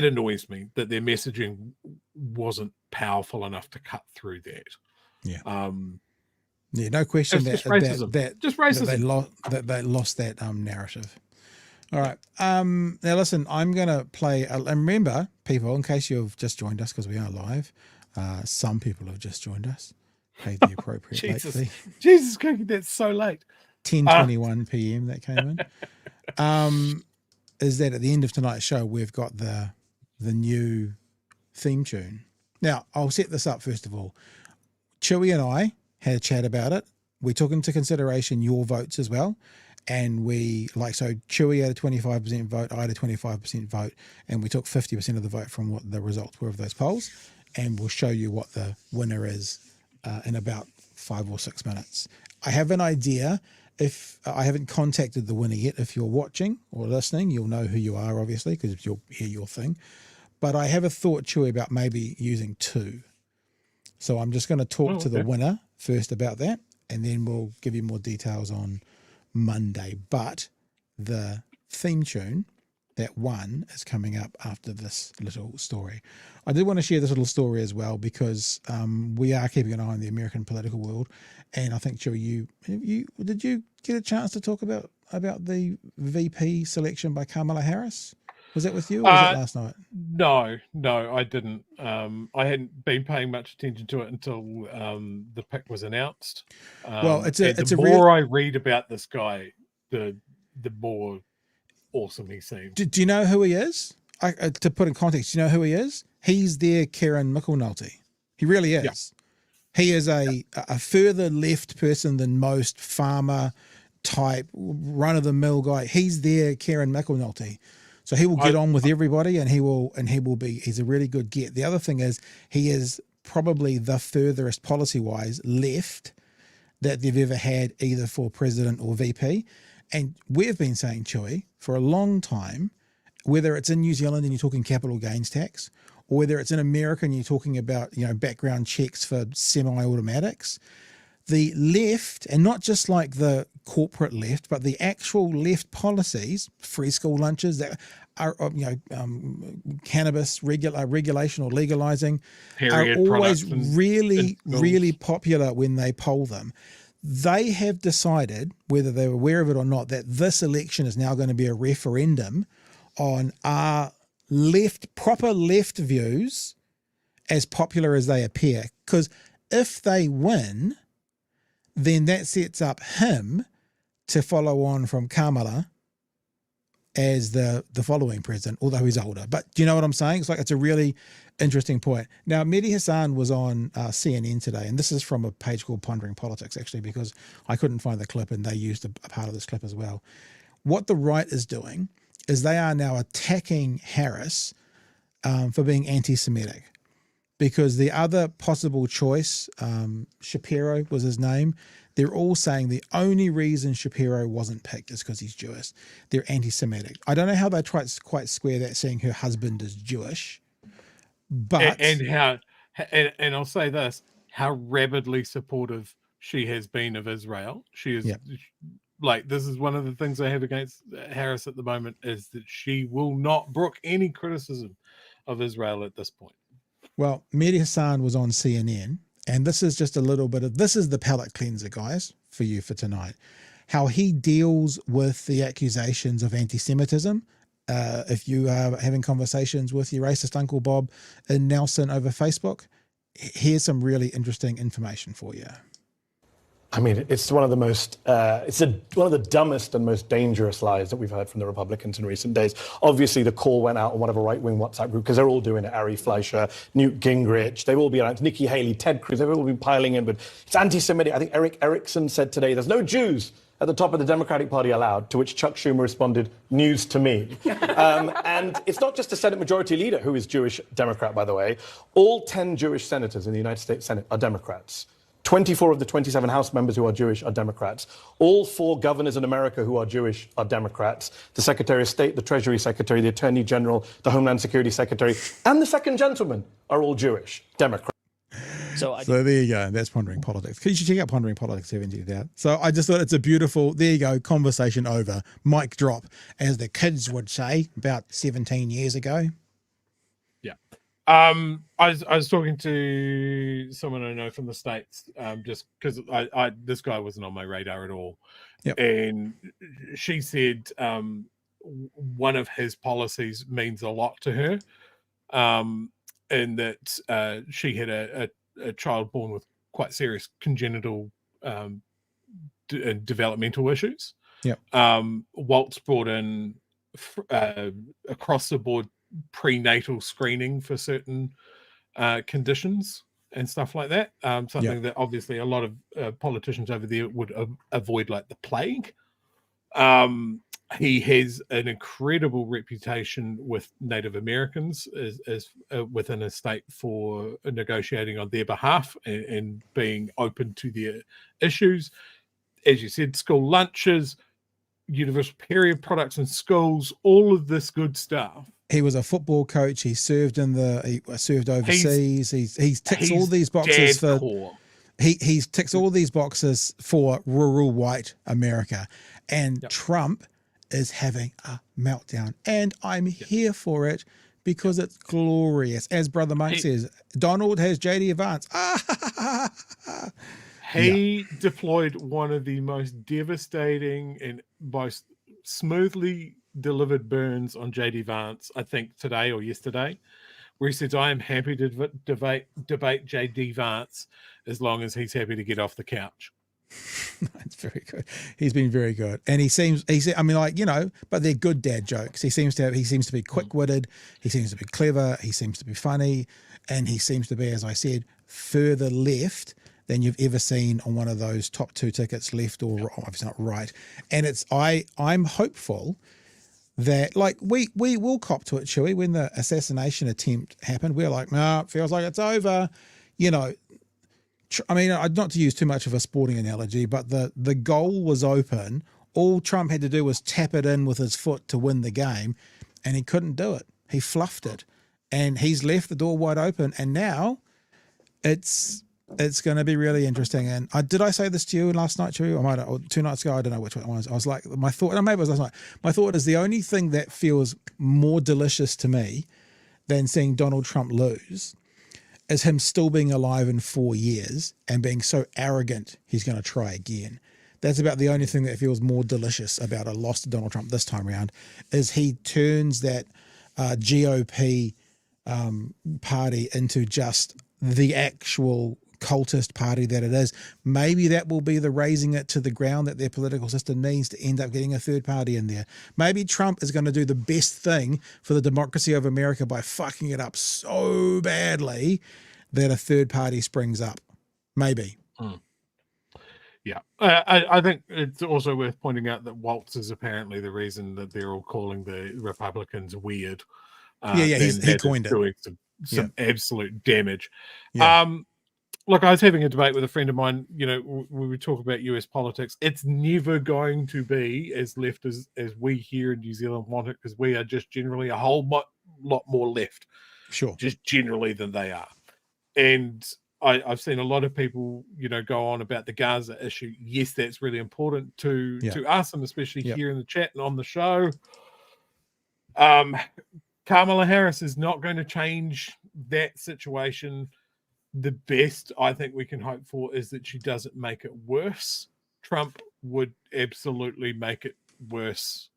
Speaker 2: annoys me, that their messaging wasn't powerful enough to cut through that.
Speaker 1: No question that
Speaker 2: racism.
Speaker 1: That they lost that narrative. All right. Now listen, I'm going to play. And remember, people, in case you've just joined us, because we are live, some people have just joined us. Paid the appropriate late fee.
Speaker 2: Jesus, Cookie, that's so late.
Speaker 1: 10:21 p.m. that came in. Is that at the end of tonight's show, we've got the new theme tune. Now, I'll set this up first of all. Chhour and I had a chat about it. We took into consideration your votes as well. And Chhour had a 25% vote, I had a 25% vote, and we took 50% of the vote from what the results were of those polls. And we'll show you what the winner is in about 5 or 6 minutes. I have an idea. If I haven't contacted the winner yet, if you're watching or listening, you'll know who you are, obviously, because you'll hear your thing. But I have a thought, Chhour, about maybe using 2. So I'm just going to talk to the winner first about that, and then we'll give you more details on Monday. But the theme tune that won is coming up after this little story. I did want to share this little story as well, because we are keeping an eye on the American political world. And I think, Chhour, did you get a chance to talk about the VP selection by Kamala Harris? Was that with you, or was it last night?
Speaker 2: No, I didn't. I hadn't been paying much attention to it until the pick was announced.
Speaker 1: Well,
Speaker 2: the more I read about this guy, the more awesome he seems.
Speaker 1: Do you know who he is? To put in context, do you know who he is? He's their Kieran McEnulty. He really is. Yeah. He is a further left person than most farmer type, run-of-the-mill guy. He's their Kieran McEnulty. So he will get on with everybody, and he's a really good get. The other thing is, he is probably the furthest policy-wise left that they've ever had, either for president or VP. And we've been saying, Chhour, for a long time, whether it's in New Zealand and you're talking capital gains tax, or whether it's in America and you're talking about, background checks for semi-automatics, the left, and not just like the corporate left, but the actual left policies, free school lunches that are, cannabis regulation or legalizing, are always really popular when they poll them. They have decided, whether they're aware of it or not, that this election is now going to be a referendum on our proper left views, as popular as they appear. Because if they win, then that sets up him to follow on from Kamala as the following president, although he's older. But do you know what I'm saying? It's a really interesting point. Now, Mehdi Hasan was on CNN today, and this is from a page called Pondering Politics, actually, because I couldn't find the clip, and they used a part of this clip as well. What the right is doing is they are now attacking Harris for being anti-Semitic, because the other possible choice, Shapiro was his name, they're all saying the only reason Shapiro wasn't picked is because he's Jewish. They're anti-Semitic. I don't know how they try to quite square that, seeing her husband is Jewish. But
Speaker 2: and I'll say this, how rabidly supportive she has been of Israel. She is this is one of the things I have against Harris at the moment, is that she will not brook any criticism of Israel at this point.
Speaker 1: Well, Mehdi Hasan was on CNN, and this is just a little bit of, this is the palate cleanser, guys, for you for tonight. How he deals with the accusations of anti-Semitism If you are having conversations with your racist Uncle Bob in Nelson over Facebook, here's some really interesting information for you.
Speaker 3: I mean, it's one of the most, one of the dumbest and most dangerous lies that we've heard from the Republicans in recent days. Obviously, the call went out on whatever right-wing WhatsApp group, because they're all doing it. Ari Fleischer, Newt Gingrich, they've all been announced. Nikki Haley, Ted Cruz, they've all been piling in, but it's anti-Semitic. I think Eric Erickson said today, there's no Jews at the top of the Democratic Party allowed, to which Chuck Schumer responded, news to me. And it's not just the Senate Majority Leader who is Jewish Democrat, by the way. All 10 Jewish senators in the United States Senate are Democrats. 24 of the 27 House members who are Jewish are Democrats. All 4 governors in America who are Jewish are Democrats. The Secretary of State, the Treasury Secretary, the Attorney General, the Homeland Security Secretary, and the Second Gentleman are all Jewish Democrats.
Speaker 1: So there you go. That's Pondering Politics. You should check out Pondering Politics if you haven't checked it out. So I just thought it's a beautiful, there you go, conversation over. Mic drop, as the kids would say about 17 years ago.
Speaker 2: Yeah. I was talking to someone I know from the States, just because this guy wasn't on my radar at all.
Speaker 1: Yep.
Speaker 2: And she said one of his policies means a lot to her, and that she had a child born with quite serious congenital developmental issues.
Speaker 1: Yep.
Speaker 2: Waltz brought in across the board prenatal screening for certain conditions and stuff like that. Something that obviously a lot of politicians over there would avoid, like the plague. He has an incredible reputation with Native Americans as within his state for negotiating on their behalf and being open to their issues. As you said, school lunches, universal period products in schools, all of this good stuff.
Speaker 1: He was a football coach. He served overseas. He ticks all these boxes for. He ticks all these boxes for rural white America, and Trump is having a meltdown, and I'm here for it because it's glorious. As Brother Monk says, Donald has JD Vance.
Speaker 2: He deployed one of the most devastating and most smoothly delivered burns on JD Vance, I think today or yesterday, where he says, I am happy to debate JD Vance as long as he's happy to get off the couch.
Speaker 1: That's very good. He's been very good. And I mean, like, you know, but they're good dad jokes. He seems to be quick-witted. He seems to be clever. He seems to be funny. And he seems to be, as I said, further left than you've ever seen on one of those top 2 tickets, left or obviously not right. And I'm hopeful that, like, we will cop to it, Chhour. When the assassination attempt happened, we're like, no, it feels like it's over. You know, I mean, not to use too much of a sporting analogy, but the goal was open. All Trump had to do was tap it in with his foot to win the game, and he couldn't do it. He fluffed it, and he's left the door wide open. And now it's going to be really interesting. And did I say this to you last night, Chhour? Or 2 nights ago? I don't know which one it was. I was like, my thought, and maybe it was last night. My thought is the only thing that feels more delicious to me than seeing Donald Trump lose is him still being alive in 4 years and being so arrogant he's going to try again. That's about the only thing that feels more delicious about a loss to Donald Trump this time around, is he turns that GOP party into just the actual cultist party that it is. Maybe that will be the raising it to the ground that their political system needs to end up getting a third party in there. Maybe Trump is going to do the best thing for the democracy of America by fucking it up so badly that a third party springs up. Maybe.
Speaker 2: Yeah. I think it's also worth pointing out that Waltz is apparently the reason that they're all calling the Republicans weird.
Speaker 1: He coined it.
Speaker 2: Doing some absolute damage. Look, I was having a debate with a friend of mine, you know, when we talk about US politics, it's never going to be as left as we here in New Zealand want it, because we are just generally a whole lot more left.
Speaker 1: Sure.
Speaker 2: Just generally than they are. And I've seen a lot of people, you know, go on about the Gaza issue. Yes, that's really important to us, and especially here in the chat and on the show. Kamala Harris is not going to change that situation. The best I think we can hope for is that she doesn't make it worse. Trump would absolutely make it worse.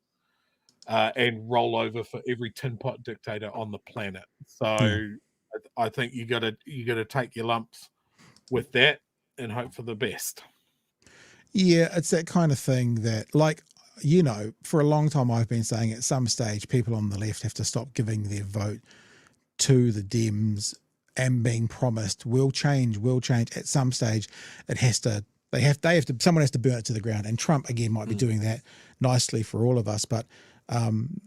Speaker 2: and roll over for every tin pot dictator on the planet. So I think you gotta take your lumps with that and hope for the best.
Speaker 1: Yeah, it's that kind of thing that, like, you know, for a long time I've been saying at some stage people on the left have to stop giving their vote to the Dems and being promised will change at some stage. It has to, someone has to burn it to the ground, and Trump again might be doing that nicely for all of us. But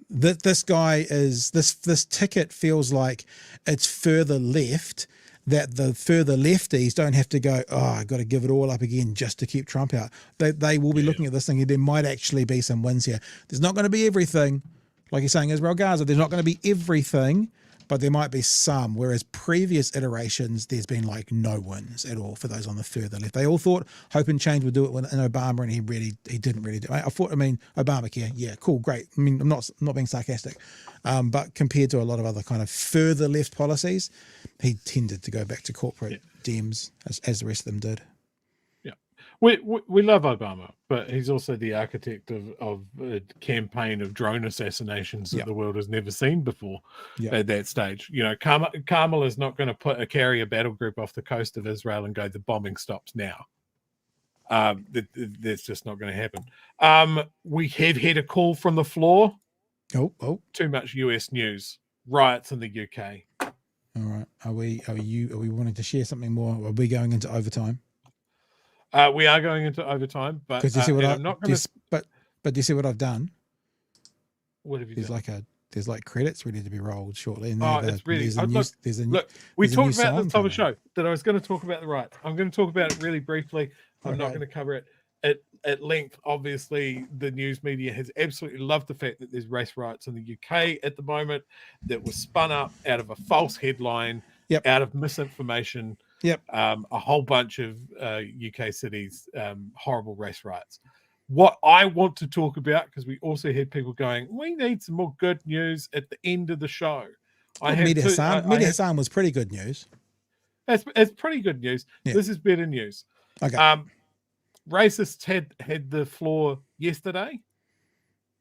Speaker 1: this guy is, this ticket feels like it's further left, that the further lefties don't have to go, oh, I got to give it all up again just to keep Trump out. They will be looking at this thing, and there might actually be some wins here. There's not going to be everything, like you're saying, Israel Gaza, there's not going to be everything, but there might be some, whereas previous iterations, there's been like no wins at all for those on the further left. They all thought Hope and Change would do it in Obama, and he didn't really do it. I mean, Obamacare, yeah, cool, great. I mean, I'm not being sarcastic, but compared to a lot of other kind of further left policies, he tended to go back to corporate Dems as the rest of them did.
Speaker 2: We love Obama, but he's also the architect of a campaign of drone assassinations that the world has never seen before at that stage. You know, Kamala's not going to put a carrier battle group off the coast of Israel and go, the bombing stops now. That's just not going to happen. We have had a call from the floor.
Speaker 1: Oh.
Speaker 2: Too much US news. Riots in the UK.
Speaker 1: All right. Are we wanting to share something more? Are we going into overtime?
Speaker 2: We are going into overtime, but
Speaker 1: do you see what
Speaker 2: I'm not going to.
Speaker 1: But do you see what I've done?
Speaker 2: What have you done?
Speaker 1: There's credits ready to be rolled shortly. And
Speaker 2: It's really. Look, we talked about this on the show that I was going to talk about the riots. I'm going to talk about it really briefly. I'm not going to cover it at length. Obviously, the news media has absolutely loved the fact that there's race riots in the UK at the moment that was spun up out of a false headline, out of misinformation. A whole bunch of UK cities, horrible race riots. What I want to talk about, because we also had people going, we need some more good news at the end of the show.
Speaker 1: Media Hassan was pretty good news.
Speaker 2: It's pretty good news. Yeah. This is better news.
Speaker 1: Okay.
Speaker 2: Racists had the floor yesterday.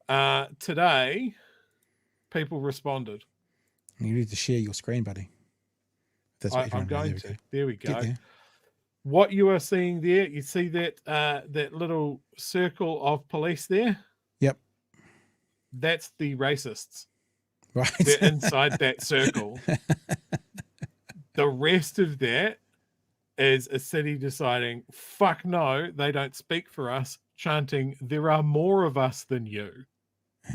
Speaker 2: Today, people responded.
Speaker 1: You need to share your screen, buddy.
Speaker 2: I'm going to. There we go. What you are seeing there, you see that that little circle of police there?
Speaker 1: Yep.
Speaker 2: That's the racists.
Speaker 1: Right.
Speaker 2: They're inside that circle. The rest of that is a city deciding, fuck no, they don't speak for us, chanting, there are more of us than you.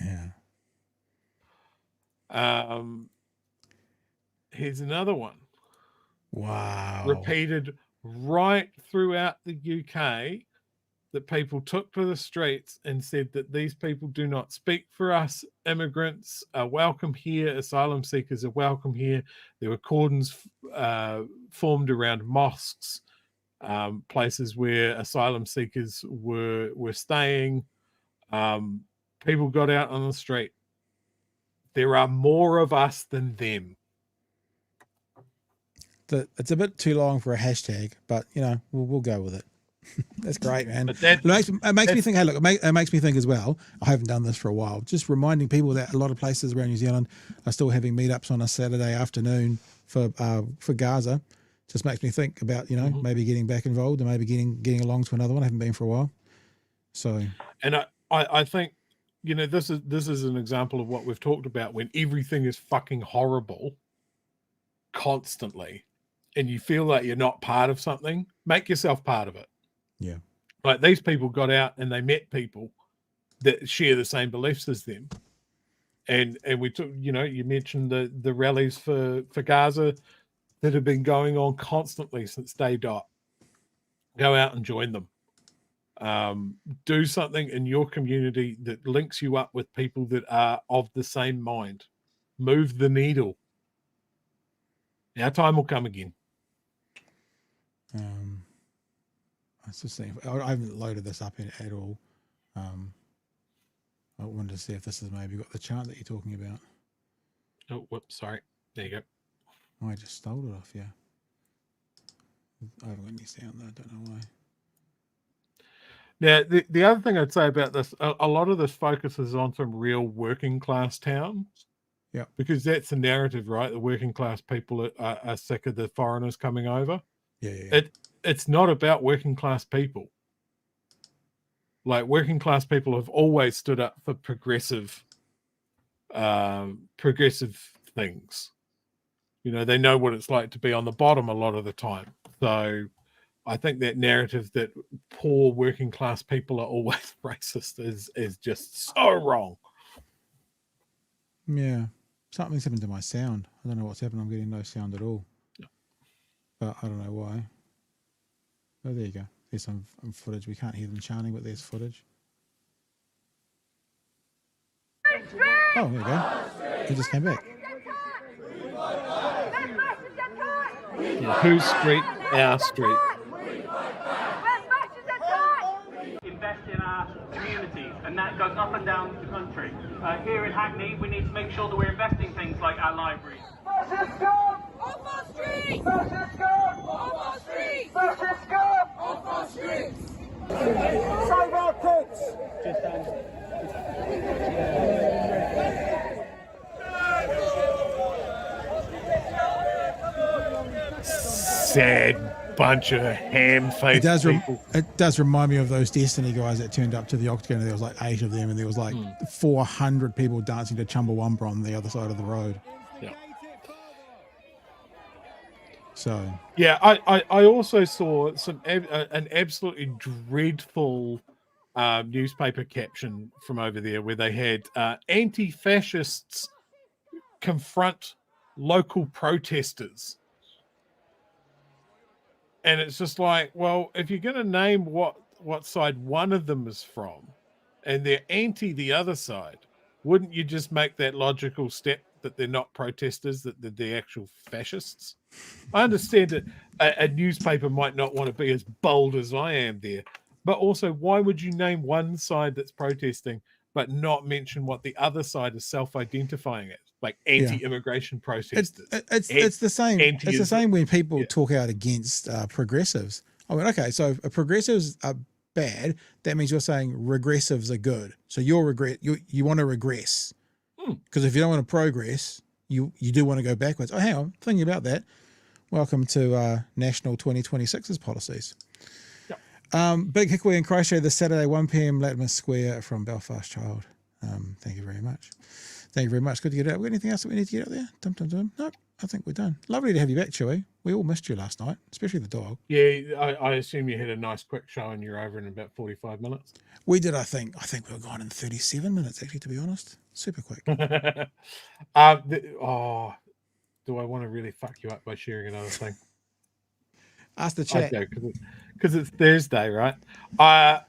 Speaker 1: Yeah.
Speaker 2: Here's another one.
Speaker 1: Wow.
Speaker 2: Repeated right throughout the UK, that people took to the streets and said that these people do not speak for us. Immigrants are welcome here. Asylum seekers are welcome here. There were cordons formed around mosques, places where asylum seekers were staying. People got out on the street. There are more of us than them.
Speaker 1: It's a bit too long for a hashtag, but you know we'll go with it. That's great, man. It makes me think. Hey, look, it makes me think as well. I haven't done this for a while. Just reminding people that a lot of places around New Zealand are still having meetups on a Saturday afternoon for Gaza. Just makes me think about maybe getting back involved and maybe getting along to another one. I haven't been for a while. So,
Speaker 2: and I think this is an example of what we've talked about when everything is fucking horrible constantly. And you feel like you're not part of something, make yourself part of it.
Speaker 1: Yeah.
Speaker 2: Like these people got out and they met people that share the same beliefs as them. And we took, you mentioned the rallies for Gaza that have been going on constantly since day dot. Go out and join them. Do something in your community that links you up with people that are of the same mind. Move the needle. Our time will come again.
Speaker 1: I was just saying, I haven't loaded this up at all. I wanted to see if this has maybe got the chart that you're talking about.
Speaker 2: Oh, whoops, sorry. There you go.
Speaker 1: Oh, I just stole it off, yeah. I haven't got any sound there, I don't know why.
Speaker 2: Now, the other thing I'd say about this, a lot of this focuses on some real working class towns.
Speaker 1: Yeah.
Speaker 2: Because that's the narrative, right? The working class people are sick of the foreigners coming over.
Speaker 1: Yeah.
Speaker 2: It's not about working class people. Like, working class people have always stood up for progressive things. You know, they know what it's like to be on the bottom a lot of the time. So I think that narrative that poor working class people are always racist is just so wrong.
Speaker 1: Yeah. Something's happened to my sound. I don't know what's happened. I'm getting no sound at all. But I don't know why. Oh, there you go. There's some footage. We can't hear them chanting, but there's footage. Oh, there you go. He just came back.
Speaker 2: Yeah, whose street? Our street.
Speaker 4: Invest in our communities, and that goes up and down the country. Here in Hackney, we need to make sure that we're investing things like our libraries. Fascist scum! Off our streets! Fascist scum! Off our streets! Fascist scum! Off our streets! Save our kids!
Speaker 2: Sad bunch of ham-faced people.
Speaker 1: It does remind me of those Destiny guys that turned up to the Octagon, and there was like 8 of them, and there was like 400 people dancing to Chumbawamba on the other side of the road.
Speaker 2: Yeah.
Speaker 1: So.
Speaker 2: Yeah, I also saw an absolutely dreadful newspaper caption from over there where they had anti-fascists confront local protesters. And it's just like, well, if you're going to name what side one of them is from, and they're anti the other side, wouldn't you just make that logical step that they're not protesters, that they're the actual fascists? I understand that a newspaper might not want to be as bold as I am there, but also, why would you name one side that's protesting but not mention what the other side is self-identifying as, like anti-immigration protesters?
Speaker 1: It's the same. It's the same when people talk out against progressives. I mean, okay, so if progressives are bad, that means you're saying regressives are good. So you want to regress, because if you don't want to progress, you do want to go backwards. Oh, hang on, thinking about that. Welcome to National 2026's policies. Big Hikui in Christchurch this Saturday, 1 p.m. Latimer Square from Belfast Child. Thank you very much. Thank you very much. Good to get out. We got anything else that we need to get out there? Nope, I think we're done. Lovely to have you back, Chhour. We all missed you last night, especially the dog.
Speaker 2: Yeah, I assume you had a nice quick show and you're over in about 45 minutes.
Speaker 1: We did, I think. I think we were gone in 37 minutes, actually, to be honest. Super quick.
Speaker 2: Do I want to really fuck you up by sharing another thing?
Speaker 1: Ask the chat.
Speaker 2: Because it's Thursday, right? I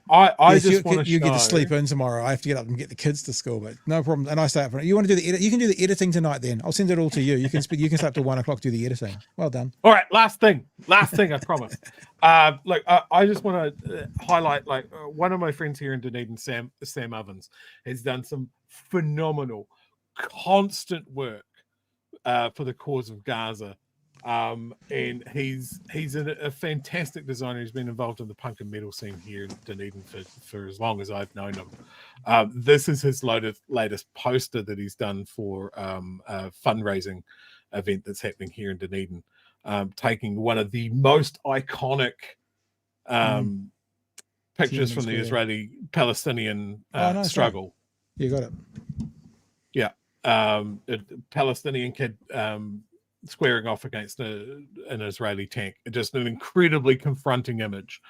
Speaker 2: just want to.
Speaker 1: You get to sleep in tomorrow. I have to get up and get the kids to school, but no problem. And I stay up for it. You want to do the edit? You can do the editing tonight. Then I'll send it all to you. You can stay up till 1 o'clock, do the editing. Well done.
Speaker 2: All right, last thing. I promise. Look, I just want to highlight one of my friends here in Dunedin, Sam Ovens, has done some phenomenal, constant work for the cause of Gaza. And he's a fantastic designer. He's been involved in the punk and metal scene here in Dunedin for as long as I've known him. This is his latest poster that he's done for a fundraising event that's happening here in Dunedin, taking one of the most iconic pictures from the Israeli-Palestinian struggle.
Speaker 1: You got it.
Speaker 2: Yeah. A Palestinian kid squaring off against an Israeli tank. Just an incredibly confronting image.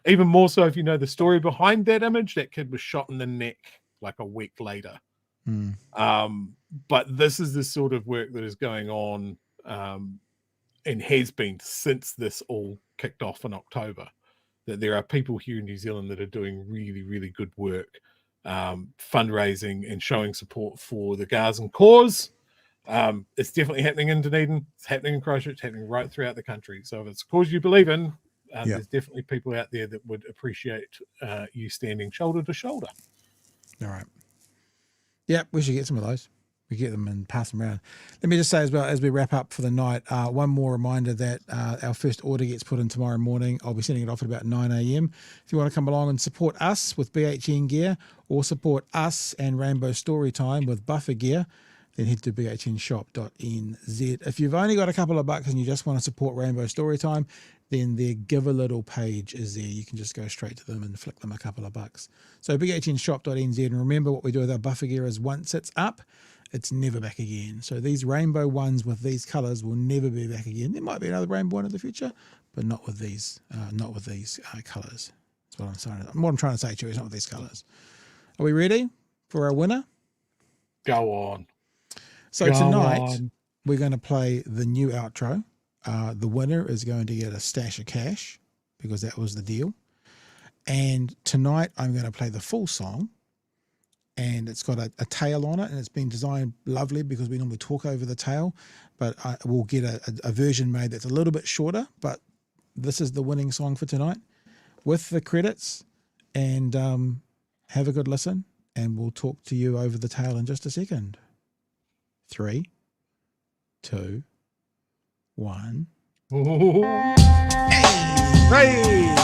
Speaker 2: Even more so if you know the story behind that image. That kid was shot in the neck like a week later. But this is the sort of work that is going on and has been since this all kicked off in October. That there are people here in New Zealand that are doing really, really good work, fundraising and showing support for the Gazan cause. It's definitely happening in Dunedin. It's happening in Christchurch. It's happening right throughout the country. So if it's a cause you believe in, there's definitely people out there that would appreciate you standing shoulder to shoulder.
Speaker 1: All right. Yeah, we should get some of those. we get them and pass them around. Let me just say as well, as we wrap up for the night, one more reminder that our first order gets put in tomorrow morning. I'll be sending it off at about 9 a.m. If you want to come along and support us with BHN gear or support us and Rainbow Storytime with buffer gear, then head to bhnshop.nz. If you've only got a couple of bucks and you just want to support Rainbow Storytime, then their Give a Little page is there. You can just go straight to them and flick them a couple of bucks. So bhnshop.nz, and remember what we do with our buffer gear is once it's up, it's never back again. So these rainbow ones with these colours will never be back again. There might be another rainbow one in the future, but not with these colours. That's what I'm saying. What I'm trying to say to you is not with these colours. Are we ready for our winner?
Speaker 2: Go on.
Speaker 1: So tonight we're going to play the new outro. The winner is going to get a stash of cash because that was the deal. And tonight I'm going to play the full song, and it's got a tail on it, and it's been designed lovely because we normally talk over the tail, but we'll get a version made that's a little bit shorter, but this is the winning song for tonight with the credits. And have a good listen, and we'll talk to you over the tail in just a second. 3, 2, 1.
Speaker 2: Hey!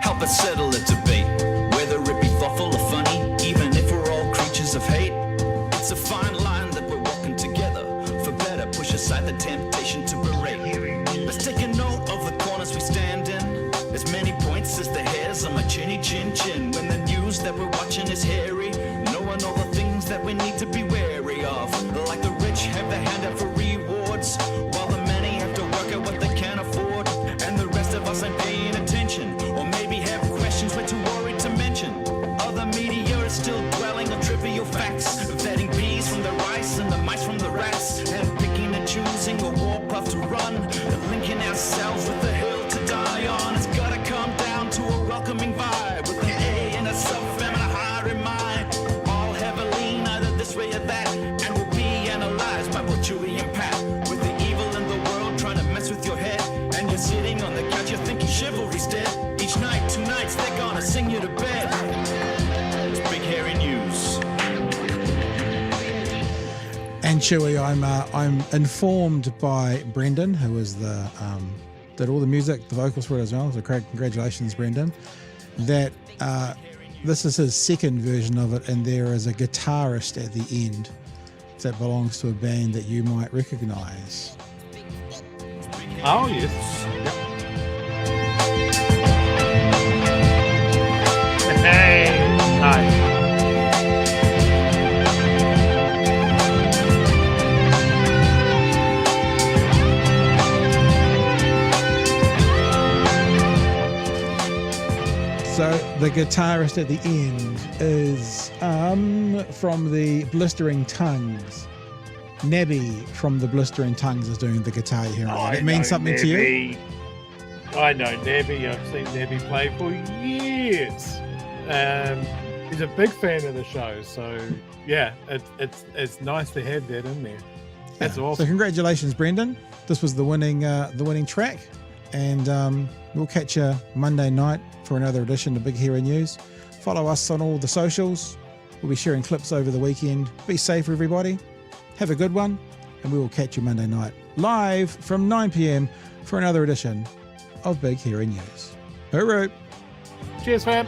Speaker 8: Help us settle a debate, whether it be thoughtful or funny, even if we're all creatures of hate. It's a fine line that we're walking together. For better, push aside the temptation to berate. Let's take a note of the corners we stand in. As many points as the hairs on my chinny chin chin. When the news that we're watching is hairy, knowing all the things that we need to be wary of. Like the rich have the hand out for rewards, while the many have to work out what they can afford. And the rest of us ain't paying attention, or maybe have questions we're too worried to mention. Other media is still dwelling on trivial facts, vetting peas from the rice and the mice from the rats, and picking and choosing a war path to run, and linking ourselves with the hill to die on. It's gotta come down to a welcoming vibe, with an A and a sub and a higher in mind. All have a lean either this way or that, and will be analyzed by both Chewie and Pat. With the evil in the world trying to mess with your head, and you're sitting on the couch, you're thinking chivalry's dead. Each night, 2 nights, they're gonna sing you to bed. It's Big Hairy News.
Speaker 1: And Chewie, I'm informed by Brendan, who is the did all the music, the vocals for it as well. So congratulations, Brendan. That this is his second version of it, and there is a guitarist at the end that belongs to a band that you might recognise.
Speaker 2: Oh yes. Yep. Hey, nice.
Speaker 1: So the guitarist at the end is from the Blistering Tongues. Nebby from the Blistering Tongues is doing the guitar here. It means something to you?
Speaker 2: I know Nebby. I've seen Nebby play for years. He's a big fan of the show, so yeah, it's nice to have that in there. That's awesome.
Speaker 1: So congratulations, Brendan. This was the winning track, and we'll catch you Monday night for another edition of Big Hero News. Follow us on all the socials. We'll be sharing clips over the weekend. Be safe, everybody. Have a good one, and we will catch you Monday night live from 9 p.m. for another edition of Big Hero News. Hooroo!
Speaker 2: Cheers, fam.